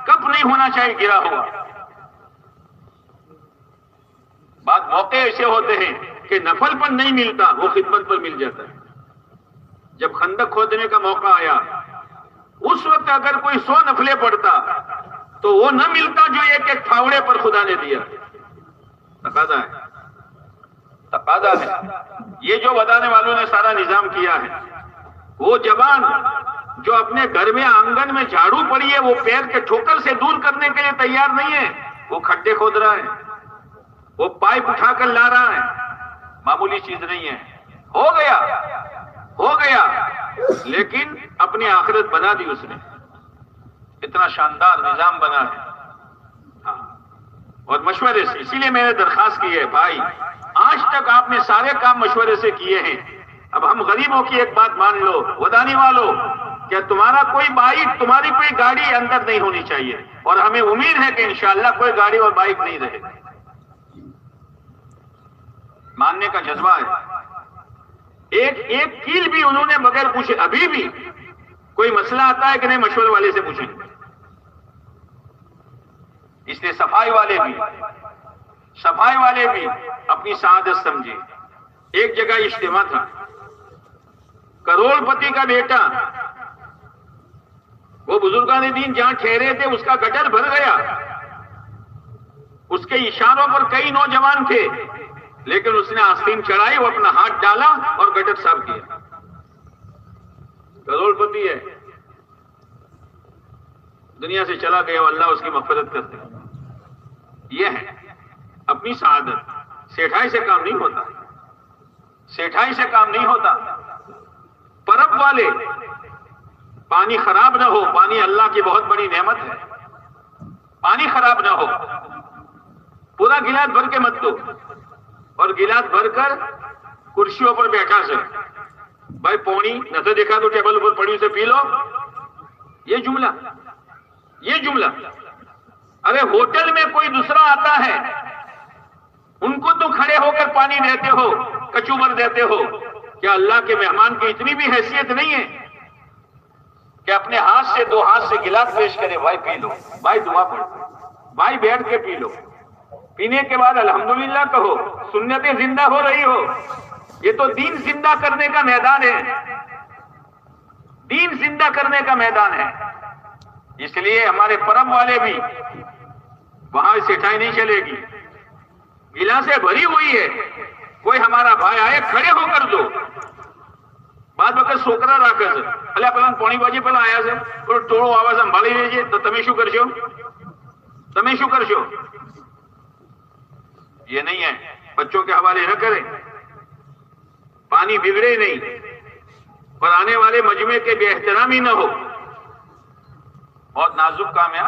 کپ نہیں ہونا چاہیے گرا ہوا۔ بعض موقع ایسے ہوتے ہیں کہ نفل پر نہیں ملتا، وہ خدمت پر مل جاتا ہے۔ جب خندق کھودنے کا موقع آیا، اس وقت اگر کوئی 100 نفلیں پڑھتا تو وہ نہ ملتا جو ایک ایک پھاوڑے پر خدا نے دیا۔ تقاضا ہے، تقاضا ہے۔ یہ جو بتانے والوں نے سارا نظام کیا ہے، وہ جوان جو اپنے گھر میں آنگن میں جھاڑو پڑی ہے، وہ پیر کے ٹھوکر سے دور کرنے کے لیے تیار نہیں ہے، وہ کھڈے کھود رہا ہے، وہ پائپ اٹھا کر لا رہا ہے۔ معمولی چیز نہیں ہے۔ ہو گیا، ہو گیا، لیکن اپنی آخرت بنا دی اس نے۔ اتنا شاندار نظام بنا ہے، ہاں، اور مشورے سے۔ اسی لیے میں نے درخواست کی ہے، بھائی آج تک آپ نے سارے کام مشورے سے کیے ہیں، اب ہم غریبوں کی ایک بات مان لو، ودانی والوں، کہ تمہارا کوئی بائک، تمہاری کوئی گاڑی اندر نہیں ہونی چاہیے، اور ہمیں امید ہے کہ انشاءاللہ کوئی گاڑی اور بائک نہیں رہے گی۔ ماننے کا جذبہ ہے۔ ایک کیل بھی انہوں نے بغیر پوچھے، ابھی بھی کوئی مسئلہ آتا ہے کہ نہیں مشورے والے سے پوچھیں۔ اس لیے صفائی والے بھی اپنی سعادت سمجھے۔ ایک جگہ اجتماع تھا، کروڑ پتی کا بیٹا، وہ بزرگان دین جہاں ٹھہرے تھے اس کا گٹر بھر گیا۔ اس کے اشاروں پر کئی نوجوان تھے، لیکن اس نے آستین چڑھائی، وہ اپنا ہاتھ ڈالا اور گٹر صاف کیا۔ کروڑ پتی ہے، دنیا سے چلا گیا، اللہ اس کی مغفرت کرتے۔ یہ ہے اپنی سعادت۔ سیٹھائی سے کام نہیں ہوتا، سیٹھائی سے کام نہیں ہوتا۔ پرب والے، پانی خراب نہ ہو، پانی اللہ کی بہت بڑی نعمت ہے، پانی خراب نہ ہو، پورا گلاس بھر کے مت دو، اور گلاس بھر کر کرسیوں پر بیٹھا سے، بھائی پونی نہ تو دیکھا تو ٹیبل پر پڑی سے پی لو۔ یہ جملہ ارے ہوٹل میں کوئی دوسرا آتا ہے، ان کو تو کھڑے ہو کر پانی دیتے ہو، کچوبر دیتے ہو، کیا اللہ کے مہمان کی اتنی بھی حیثیت نہیں ہے کہ اپنے ہاتھ سے 2 ہاتھ سے گلاس پیش کرے، بھائی پی لو، بھائی دعا پڑھو، بھائی بیٹھ کے پی لو، پینے کے بعد الحمدللہ کہو، سنتیں زندہ ہو رہی ہو۔ یہ تو دین زندہ کرنے کا میدان ہے، دین زندہ کرنے کا میدان ہے۔ اس لیے ہمارے پرم والے بھی وہاں سیٹھائی نہیں چلے گی، گلاسیں بھری ہوئی ہے، کوئی ہمارا بھائی آئے کھڑے ہو کر دو۔ بعد وقت سوکرا راکھے سے اللہ پلان پونی باجی پہلا آیا سے اور ٹوڑو آواز સંભાળી લેજે તો તમે શું કરશો؟ یہ نہیں ہے، بچوں کے حوالے نہ کریں، پانی بگڑے نہیں، اور آنے والے مجمع کے بے احترامی نہ ہو۔ بہت نازک کام ہے۔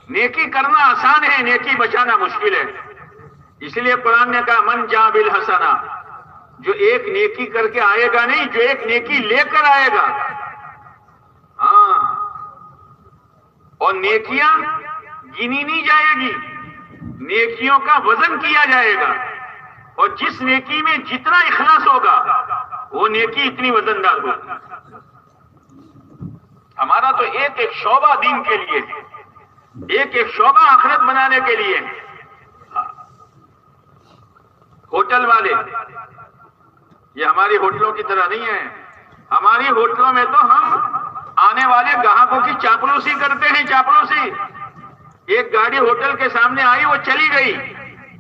نیکی کرنا آسان ہے، نیکی بچانا مشکل ہے۔ اس لیے قرآن نے کہا من جاء بالحسنہ، جو ایک نیکی کر کے آئے گا نہیں، جو ایک نیکی لے کر آئے گا۔ ہاں، اور نیکیاں گنی نہیں جائے گی، نیکیوں کا وزن کیا جائے گا، اور جس نیکی میں جتنا اخلاص ہوگا وہ نیکی اتنی وزندار ہوگی۔ ہمارا تو ایک ایک شعبہ دین کے لیے، ایک ایک شعبہ آخرت بنانے کے لیے۔ ہوٹل والے، یہ ہماری ہوٹلوں کی طرح نہیں ہے۔ ہماری ہوٹلوں میں تو ہم آنے والے گاہکوں کی چاپلوسی کرتے ہیں، چاپلوسی۔ ایک گاڑی ہوٹل کے سامنے آئی، وہ چلی گئی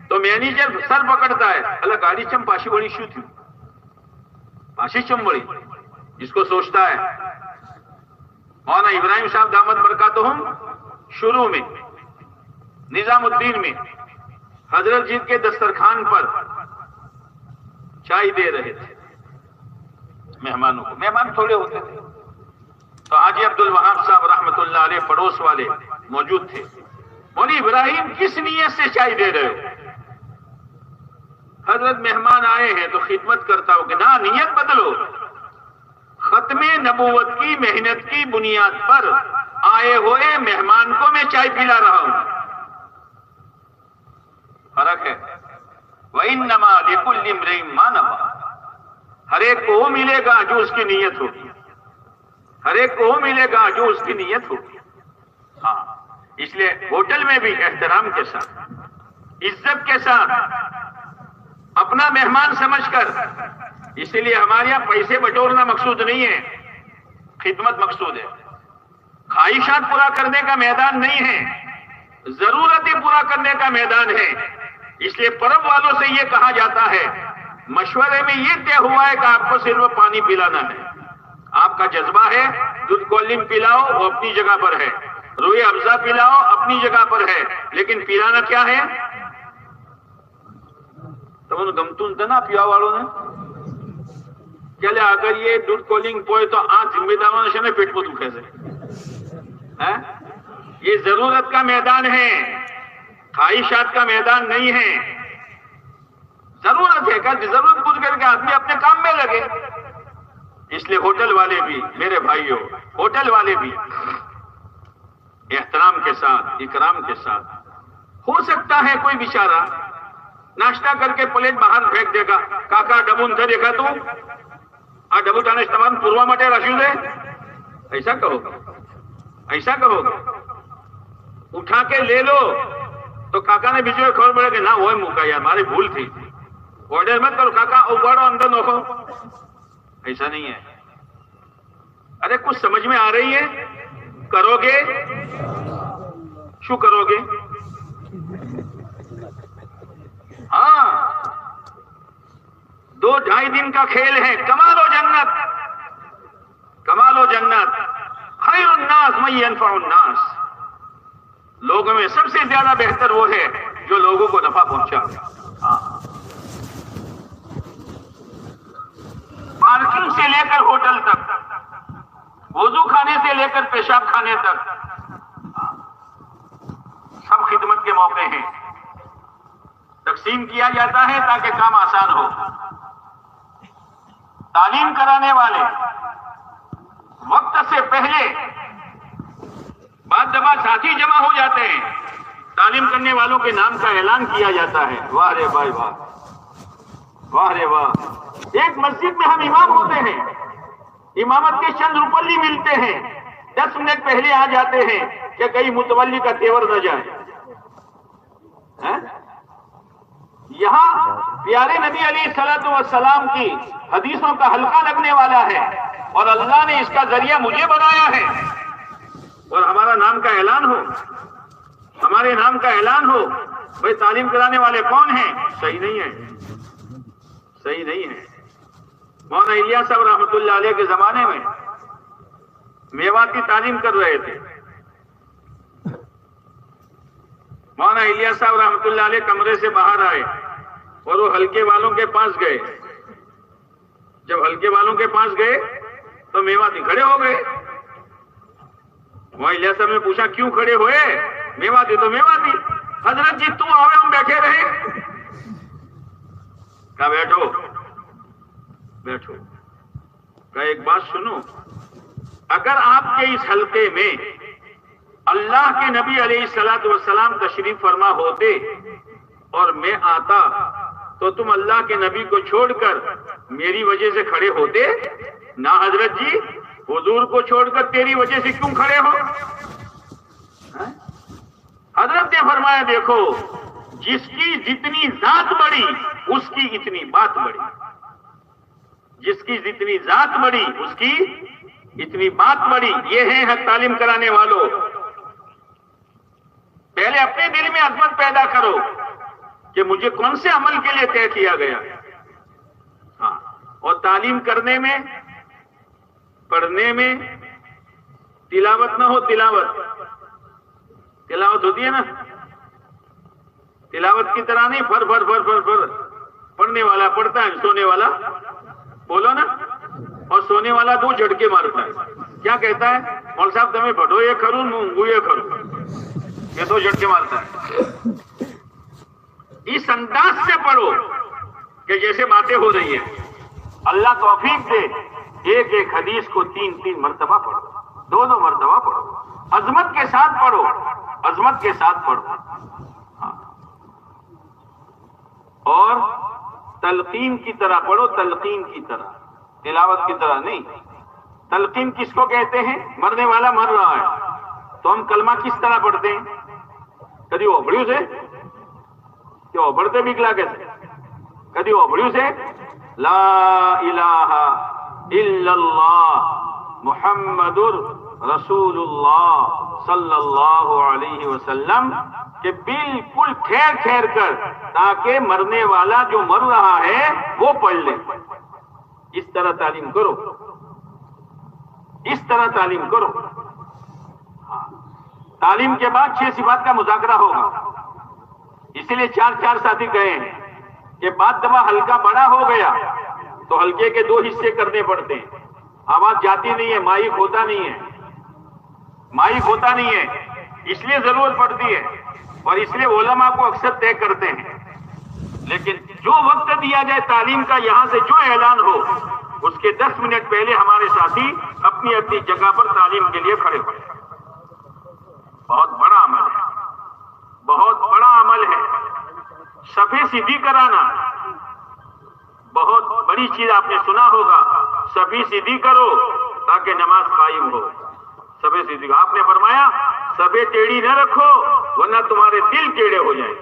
تو مینیجر سر پکڑتا ہے، اللہ گاڑی چم پاشی بڑی شو تھی، پاشی چم بڑی، اس کو سوچتا ہے. مولانا ابراہیم صاحب دامت برکاتہم شروع میں نظام الدین میں حضرت جی کے دسترخوان پر چائے دے رہے تھے مہمانوں کو. مہمان تھوڑے ہوتے تھے تو حاجی عبد الوہاب صاحب رحمت اللہ علیہ پڑوس والے موجود تھے. مولوی ابراہیم کس نیت سے چائے دے رہے ہو؟ حضرت مہمان آئے ہیں تو خدمت کرتا ہوں کہ نہ نیت بدلو. ختم نبوت کی محنت کی بنیاد پر آئے ہوئے مہمان کو میں چائے پلا رہا ہوں. فرق ہے. وَإِنَّمَا لِكُلِّ امْرِئٍ مَّا نَوَىٰ. ہر ایک کو وہ ملے گا جو اس کی نیت ہوگی. ہر ایک کو وہ ملے گا جو اس کی نیت ہوگی. ہاں اس لیے ہوٹل میں بھی احترام کے ساتھ عزت کے ساتھ اپنا مہمان سمجھ کر. اسی لیے ہمارے یہاں پیسے بٹورنا مقصود نہیں ہے, خدمت مقصود ہے. خواہشات پورا کرنے کا میدان نہیں ہے, ضرورتیں پورا کرنے کا میدان ہے. اس لیے پرب والوں سے یہ کہا جاتا ہے, مشورے میں یہ طے ہوا ہے کہ آپ کو صرف پانی پلانا ہے. آپ کا جذبہ ہے دودھ کولم پلاؤ, وہ اپنی جگہ پر ہے. روئے افزا پلاؤ, اپنی جگہ پر ہے. لیکن پلانا کیا ہے؟ تو گمتون تھا نا پیوا والوں نے چلے اگر یہ دودھ کولنگ پوئے تو آج ذمہ داروں نے پیٹ کو دکھے سے. یہ ضرورت کا میدان ہے, خواہشات کا میدان نہیں ہے. ضرورت ہے کہ ضرورت پوچھ کر کے آدمی اپنے کام میں لگے. اس لیے ہوٹل والے بھی میرے بھائیوں, ہوٹل والے بھی احترام کے ساتھ اکرام کے ساتھ. ہو سکتا ہے کوئی بیچارہ ناشتہ کر کے پلیٹ باہر پھینک دے گا. کاکا ڈبون تھا دیکھا تو ڈبو ٹانش تمام پوروا مٹے رشو دے, ایسا کہو گا, ایسا کہو گا. اٹھا کے لے لو تو کاکا نے بیچ میں خبر پڑے کہ نہ وہ موقع یار ہماری بھول تھی, آرڈر مت کرو کاکا اوپڑو اندر نوکھو. ایسا نہیں ہے. ارے کچھ سمجھ میں آ رہی ہے؟ کرو گے شو کرو گے؟ ہاں 2-2.5 دن کا کھیل ہے. کما لو جنت, کما لو جنت. خیر الناس من ينفع الناس. لوگوں میں سب سے زیادہ بہتر وہ ہے جو لوگوں کو نفع پہنچا. ہاں پارکنگ سے لے کر ہوٹل تک, وضو کھانے سے لے کر پیشاب کھانے تک سب خدمت کے موقع ہیں. تقسیم کیا جاتا ہے تاکہ کام آسان ہو. تعلیم کرانے والے وقت سے پہلے بعد دفعہ ساتھی جمع ہو جاتے ہیں. تعلیم کرنے والوں کے نام کا اعلان کیا جاتا ہے. واہ رے بھائی واہ, واہ رے واہ. ایک مسجد میں ہم امام ہوتے ہیں, امامت کے چند روپلی ملتے ہیں. 10 منٹ پہلے آ جاتے ہیں کہ کہیں متولی کا تیور نہ جائے. یہاں پیارے نبی علیہ الصلوۃ والسلام کی حدیثوں کا حلقہ لگنے والا ہے اور اللہ نے اس کا ذریعہ مجھے بنایا ہے, اور ہمارا نام کا اعلان ہو, ہمارے نام کا اعلان ہو. بھائی تعلیم کرانے والے کون ہیں؟ صحیح نہیں ہے, صحیح نہیں ہے. مولانا الیاس صاحب رحمۃ اللہ علیہ کے زمانے میں میوات کی تعلیم کر رہے تھے. مولانا الیاس صاحب رحمۃ اللہ علیہ کمرے سے باہر آئے اور وہ ہلکے والوں کے پاس گئے. جب ہلکے والوں کے پاس گئے تو میواتی کھڑے ہو گئے. وہاں الیاس صاحب نے پوچھا کیوں کھڑے ہوئے؟ میواتی تو میواتی. حضرت جی تم آوے ہم بیٹھے رہے. کہا بیٹھو بیٹھو. کہا ایک بات سنو, اگر آپ کے اس حلقے میں اللہ کے نبی علیہ الصلوۃ والسلام تشریف فرما ہوتے اور میں آتا تو تم اللہ کے نبی کو چھوڑ کر میری وجہ سے کھڑے ہوتے؟ نہ حضرت جی, حضور کو چھوڑ کر تیری وجہ سے کیوں کھڑے ہو؟ حضرت نے فرمایا دیکھو, جس کی جتنی ذات بڑی اس کی اتنی بات بڑی. جس کی جتنی ذات بڑی اس کی اتنی بات بڑی. یہ ہے حق تعلیم کرانے والوں. پہلے اپنے دل میں عظمت پیدا کرو کہ مجھے کون سے عمل کے لیے طے کیا گیا. ہاں, اور تعلیم کرنے میں پڑھنے میں تلاوت نہ ہو. تلاوت ہوتی ہے نا, تلاوت کی طرح نہیں فر فر فر فر فر. پڑھنے والا پڑھتا ہے, سونے والا بولو نا, اور سونے والا 2 جھٹکے مارتا ہے. کیا کہتا ہے مول صاحب تمہیں بڑھو یہ کروں مونگو یہ کروں, یہ 2 جھٹکے مارتا ہے. اس انداز سے پڑھو کہ جیسے باتیں ہو رہی ہیں. اللہ توفیق دے, ایک ایک حدیث کو 3 مرتبہ پڑھو, 2 مرتبہ پڑھو, عظمت کے ساتھ پڑھو, عظمت کے ساتھ پڑھو. اور تلقین کی طرح پڑھو, تلقین کی طرح, تلاوت کی طرح نہیں. تلقین کس کو کہتے ہیں؟ مرنے والا مر رہا ہے تو ہم کلمہ کس طرح پڑھتے ہیں؟ کدی اوبڑیوں سے, کہ اوبڑتے بھی کلا کیسے, کدی اوبڑیوں سے لا الہ الا اللہ محمد رسول اللہ صلی اللہ علیہ وسلم, کہ بالکل ٹھہر کر تاکہ مرنے والا جو مر رہا ہے وہ پڑھ لے. اس طرح تعلیم کرو, اس طرح تعلیم کرو. تعلیم کے بعد 6 صفات کا مذاکرہ ہوگا. اسی لیے 4 ساتھی گئے ہیں کہ بعد دفعہ ہلکا بڑا ہو گیا تو ہلکے کے 2 حصے کرنے پڑتے ہیں. آواز جاتی نہیں ہے, مائک ہوتا نہیں ہے, مائک ہوتا نہیں ہے, اس لیے ضرورت پڑتی ہے. اور اس لیے علماء کو اکثر طے کرتے ہیں. لیکن جو وقت دیا جائے تعلیم کا, یہاں سے جو اعلان ہو اس کے 10 منٹ پہلے ہمارے ساتھی اپنی اپنی جگہ پر تعلیم کے لیے کھڑے ہوئے. بہت بڑا عمل ہے, بہت بڑا عمل ہے. صفیں سیدھی کرانا بہت بڑی چیز. آپ نے سنا ہوگا صفیں سیدھی کرو تاکہ نماز قائم ہو. صفیں سیدھی, آپ نے فرمایا صفیں ٹیڑھی نہ رکھو ورنہ تمہارے دل ٹیڑھے ہو جائیں.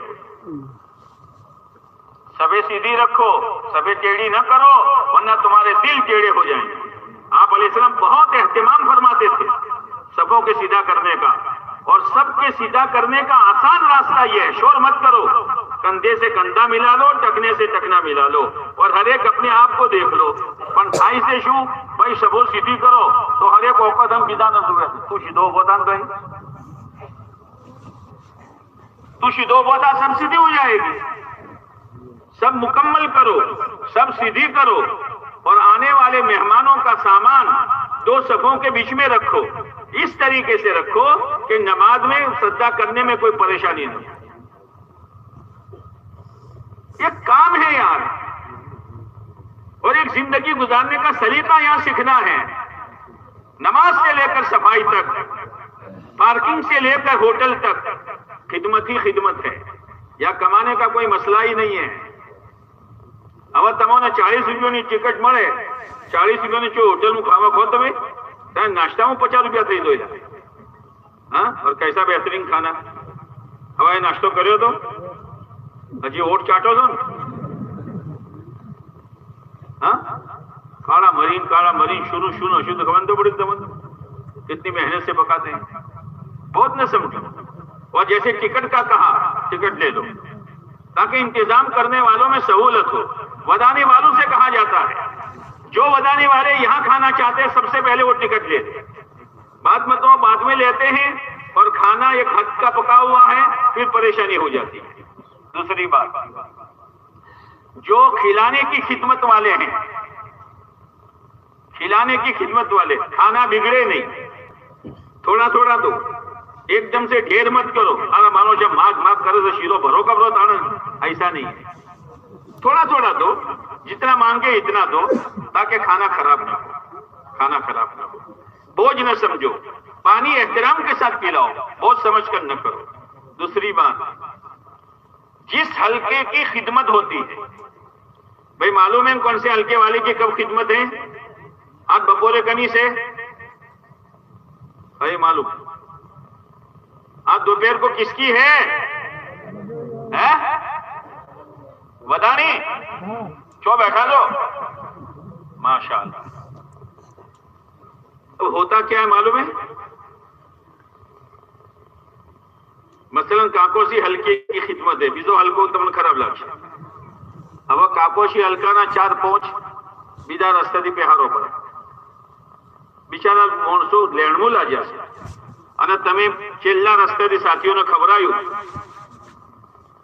صفیں سیدھی رکھو, صفیں ٹیڑھی نہ کرو ورنہ تمہارے دل ٹیڑھے ہو جائیں. آپ علیہ السلام بہت اہتمام فرماتے تھے صفوں کے سیدھا کرنے کا. اور سب کے سیدھا کرنے کا آسان راستہ یہ ہے, شور مت کرو, کندھے سے کندھا ملا لو, ٹکنے سے ٹکنا ملا لو, اور ہر ایک اپنے آپ کو دیکھ لو. پنکھائی سے شو بھائی سبو سیدھی کرو تو ہر ایک اوقات ہم بیدا نہ سکے تو شدو بودان کہیں, تو شدو بودا سب سیدھی ہو جائے گی. سب مکمل کرو, سب سیدھی کرو, اور آنے والے مہمانوں کا سامان 2 صفوں کے بیچ میں رکھو. اس طریقے سے رکھو کہ نماز میں سجدہ کرنے میں کوئی پریشانی نہ ہو. ایک کام ہے یار, اور ایک زندگی گزارنے کا سلیقہ یہاں سیکھنا ہے. نماز سے لے کر صفائی تک, پارکنگ سے لے کر ہوٹل تک خدمت ہی خدمت ہے. یا کمانے کا کوئی مسئلہ ہی نہیں ہے. اب تمہیں 40 روپیوں ٹکٹ ملے, 40 روپیوں ہوٹل میں کھاوا کھو تمہیں ناشتہ میں 50 روپیہ تھی دو. ہاں, اور کیسا بہترین کھانا. ہوا ناشتہ کرو تو ہجی اوٹ چاٹو تو ہاں, کاڑا مرین شروع اشد خبر تو بڑی تمن کتنی محنت سے پکاتے ہیں. بہت نہ سمجھو. اور جیسے ٹکٹ کا کہا, ٹکٹ لے لو تاکہ انتظام کرنے والوں میں سہولت ہو. ودانے والوں سے کہا جاتا ہے جو ودانے والے یہاں کھانا چاہتے ہیں سب سے پہلے وہ ٹکٹ لیتے. بعد میں لیتے ہیں اور کھانا ایک حد کا پکا ہوا ہے, پھر پریشانی ہو جاتی ہے. دوسری بات, جو کھلانے کی خدمت والے ہیں, کھلانے کی خدمت والے, کھانا بگڑے نہیں, تھوڑا تھوڑا دو, ایک دم سے ڈھیر مت کرو. اگر مانو جب ماگ کرو تو شیرو بھرو کبرو تھا, ایسا نہیں ہے. تھوڑا تھوڑا دو, جتنا مانگے اتنا دو تاکہ کھانا خراب نہ ہو. کھانا خراب نہ ہو, بوجھ نہ سمجھو. پانی احترام کے ساتھ پلاؤ, بوجھ سمجھ کر نہ کرو. دوسری بات, جس حلقے کی خدمت ہوتی ہے, بھائی معلوم ہے کون سے حلقے والے کی کب خدمت ہے؟ آج بپورے کنی سے بھائی معلوم, آج دوپہر کو کس کی ہے؟ ودانی چو بیٹھا لو. ماشاءاللہ. تو ہوتا کیا ہے معلوم ہے؟ مثلا کاکوسی ہلکے کی خدمت ہے, بیزو ہلکو تمن خراب لگش. اب کاکوشی ہلکا نہ 4 پہنچ بیدا رستہ دی پہاڑوں پر બિચારા માણસો લેણમાં લાગ્યા છે અને તમે છેલ્લા રસ્તેથી સાથીઓને ખવડાવ્યું.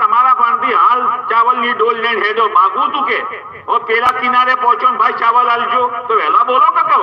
તમારા પાણથી હાલ ચાવલની ડોલ લઈને હેડો માગું તું કે ઓ પેલા કિનારે પહોંચો ભાઈ ચાવલ આલજો તો વહેલા બોલો કે કહો.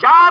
4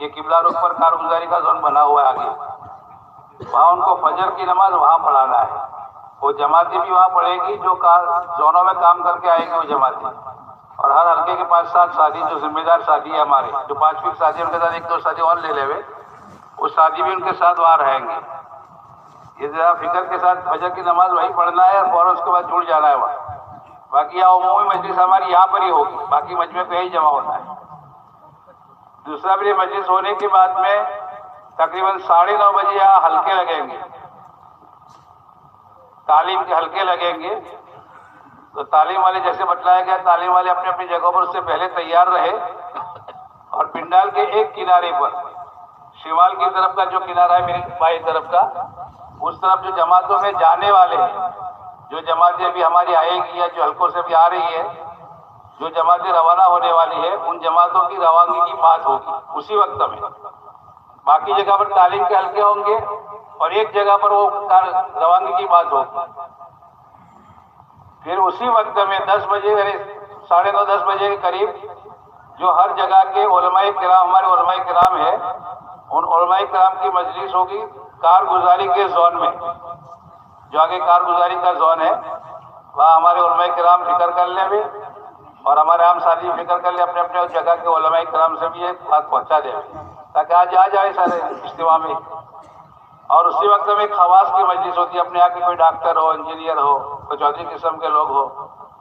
یہ قبلہ رخ پر کارگزاری کا زون بنا ہوا ہے آگے، وہاں ان کو فجر کی نماز وہاں پڑھانا ہے. وہ جماعتیں بھی وہاں پڑھے گی جو زونوں میں کام کر کے آئے گی وہ جماعتیں، اور ہر حلقے کے پاس 7 ساتھی جو ذمہ دار ساتھی ہے ہمارے، جو 5 فٹ ساتھی ان کے ساتھ 1-2 ساتھی اور لے لے ہوئے، وہ ساتھی بھی ان کے ساتھ وہاں رہیں گے. یہ ذرا فکر کے ساتھ فجر کی نماز وہی پڑھنا ہے اور فوراً اس کے بعد جڑ جانا ہے وہاں. باقی یہاں عمومی مجلس ہماری یہاں پر ہی ہوگی، باقی مجمع پہ ہی جمع ہونا ہے. دوسرا بھی مجلس ہونے کے بعد میں تقریباً 9:30 بجے یہاں حلقے لگیں گے، تعلیم کے حلقے لگیں گے. تو تعلیم والے جیسے بتلایا گیا، تعلیم والے اپنی اپنی جگہوں پر اس سے پہلے تیار رہے، اور پنڈال کے ایک کنارے پر شمال کی طرف کا جو کنارہ ہے میری بائیں طرف کا، اس طرف جو جماعتوں میں جانے والے ہیں، جو جماعتیں ابھی ہماری آئے گی یا جو حلقوں سے بھی آ رہی ہے، جو جماعتیں روانہ ہونے والی ہے، ان جماعتوں کی روانگی کی بات ہوگی اسی وقت میں. باقی جگہ پر تعلیم کے حلقے ہوں گے اور ایک جگہ پر وہ روانگی کی بات ہوگی. پھر اسی وقت میں 10 بجے 9:30 10 بجے کے قریب جو ہر جگہ کے علماء کرام، ہمارے علماء کرام ہیں، ان علماء کرام کی مجلس ہوگی کارگزاری کے زون میں. جو آگے کارگزاری کا زون ہے وہاں ہمارے علماء کرام فکر کر لیں بھی، اور ہمارے عام ساتھی فکر کر لیں اپنے اپنے جگہ کے علماء کرام سے بھی یہ بات پہنچا دیں تاکہ آج آ جائے سارے اجتماع میں. اور اسی وقت میں ایک خواص کی مجلس ہوتی ہے، اپنے یہاں کے کوئی ڈاکٹر ہو، انجینئر ہو، کوئی چودھری قسم کے لوگ ہو،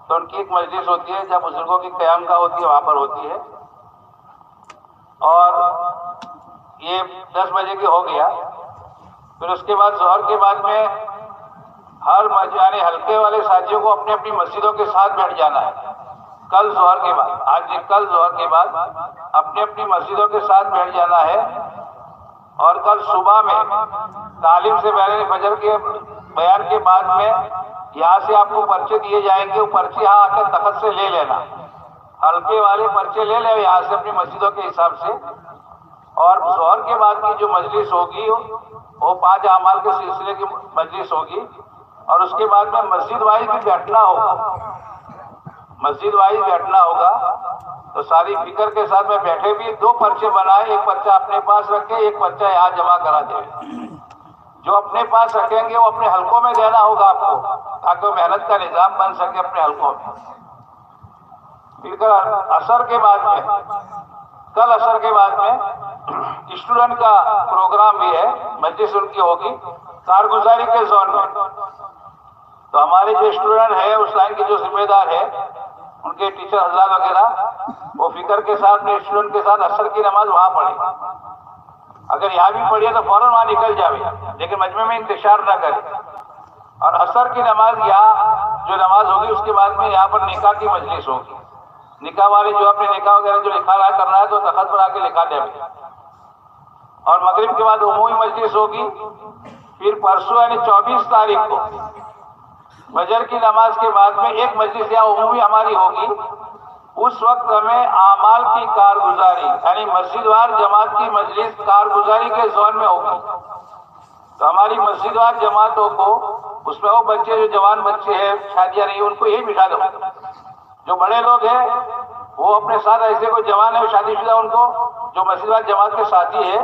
تو ان کی ایک مجلس ہوتی ہے جب بزرگوں کی قیام کا ہوتی ہے وہاں پر ہوتی ہے. اور یہ 10 بجے کی ہو گیا. پھر اس کے بعد ظہر کے بعد میں ہر یعنی حلقے والے ساتھیوں کو اپنی اپنی مسجدوں کے ساتھ بیٹھ جانا ہے. کل ظہر کے بعد، کل ظہر کے بعد اپنی اپنی مسجدوں کے ساتھ بیٹھ جانا ہے. اور کل صبح میں تعلیم سے پہلے فجر کے بیان کے بعد میں یہاں سے آپ کو پرچے دیے جائیں گے، وہ پرچے یہاں آ کر تخت سے لے لینا. حلقے والے پرچے لے لیں یہاں سے اپنی مسجدوں کے حساب سے. اور ظہر کے بعد کی جو مجلس ہوگی وہ 5 اعمال کے سلسلے کی مجلس ہوگی. اور اس کے بعد میں مسجد وائز بھی بیٹھنا ہوگا، مسجد وائز بیٹھنا ہوگا. تو ساری فکر کے ساتھ میں بیٹھے بھی 2 پرچے بنائے، ایک پرچہ اپنے پاس رکھے، ایک پرچہ یہاں جمع کرا دے. جو اپنے پاس رکھیں گے وہ اپنے حلقوں میں دینا ہوگا آپ کو، تاکہ محنت کا نظام بن سکے اپنے حلقوں میں. پھر کل عصر کے بعد میں اسٹوڈنٹ کا پروگرام بھی ہے، مجلس ان کی ہوگی کارگزاری کے زون میں. تو ہمارے جو اسٹوڈنٹ ہیں اس لائن کے جو ذمہ دار ہے، ان کے ٹیچر حضرات وغیرہ، وہ فکر کے ساتھ میں اسٹوڈنٹ کے ساتھ عصر کی نماز وہاں پڑھے. اگر یہاں بھی پڑھیے تو فوراً وہاں نکل جائے، لیکن مجمع میں انتشار نہ کرے. اور عصر کی نماز یہاں جو نماز ہوگی اس کے بعد میں یہاں پر نکاح کی مجلس ہوگی. نکاح والے جو اپنے نکاح وغیرہ جو لکھا رہا کرنا ہے تو تخت پر آ کے لکھا دے. اور مغرب کے بعد عمومی مجلس ہوگی. پھر پرسوں یعنی 24 تاریخ کو فجر کی نماز کے بعد میں ایک مجلس یہاں عمومی ہماری ہوگی. اس وقت ہمیں اعمال کی کارگزاری یعنی مسجد وار جماعت کی مجلس کارگزاری کے زون میں ہوگی. تو ہماری مسجد وار جماعتوں کو اس میں وہ بچے جو جوان بچے ہیں شادیاں نہیں، ان کو یہی بٹھا دو. جو بڑے لوگ ہیں وہ اپنے ساتھ ایسے کوئی جوان ہے شادی شدہ، ان کو جو مسجد وار جماعت کے ساتھی ہیں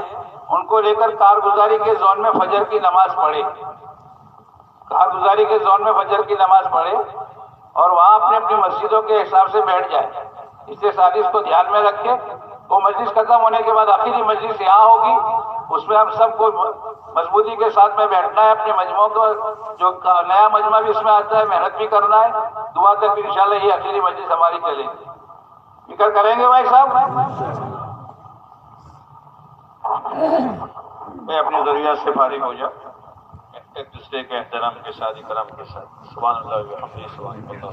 ان کو لے کر کارگزاری کے زون میں فجر کی نماز پڑھے. کارگزاری کے زون میں فجر کی نماز پڑھے اور وہاں اپنے اپنی مسجدوں کے حساب سے بیٹھ جائے. اس سے ساتھی اس کو دھیان میں رکھے. وہ مجلس ختم ہونے کے بعد آخری مجلس یہاں ہوگی، اس میں ہم سب کو مضبوطی کے ساتھ میں بیٹھنا ہے. اپنے مجموعوں کو جو نیا مجمع بھی اس میں آتا ہے محنت بھی کرنا ہے. دعا تک بھی انشاءاللہ یہ آخری مجلس ہماری چلے گی. فکر کریں گے بھائی صاحب؟ میں اپنی ضروریات سے فارغ ہو جاؤں. ایک دوسرے کے احترام کے ساتھ اکرام کے ساتھ سبحان اللہ و بحمدہ سبحان اللہ.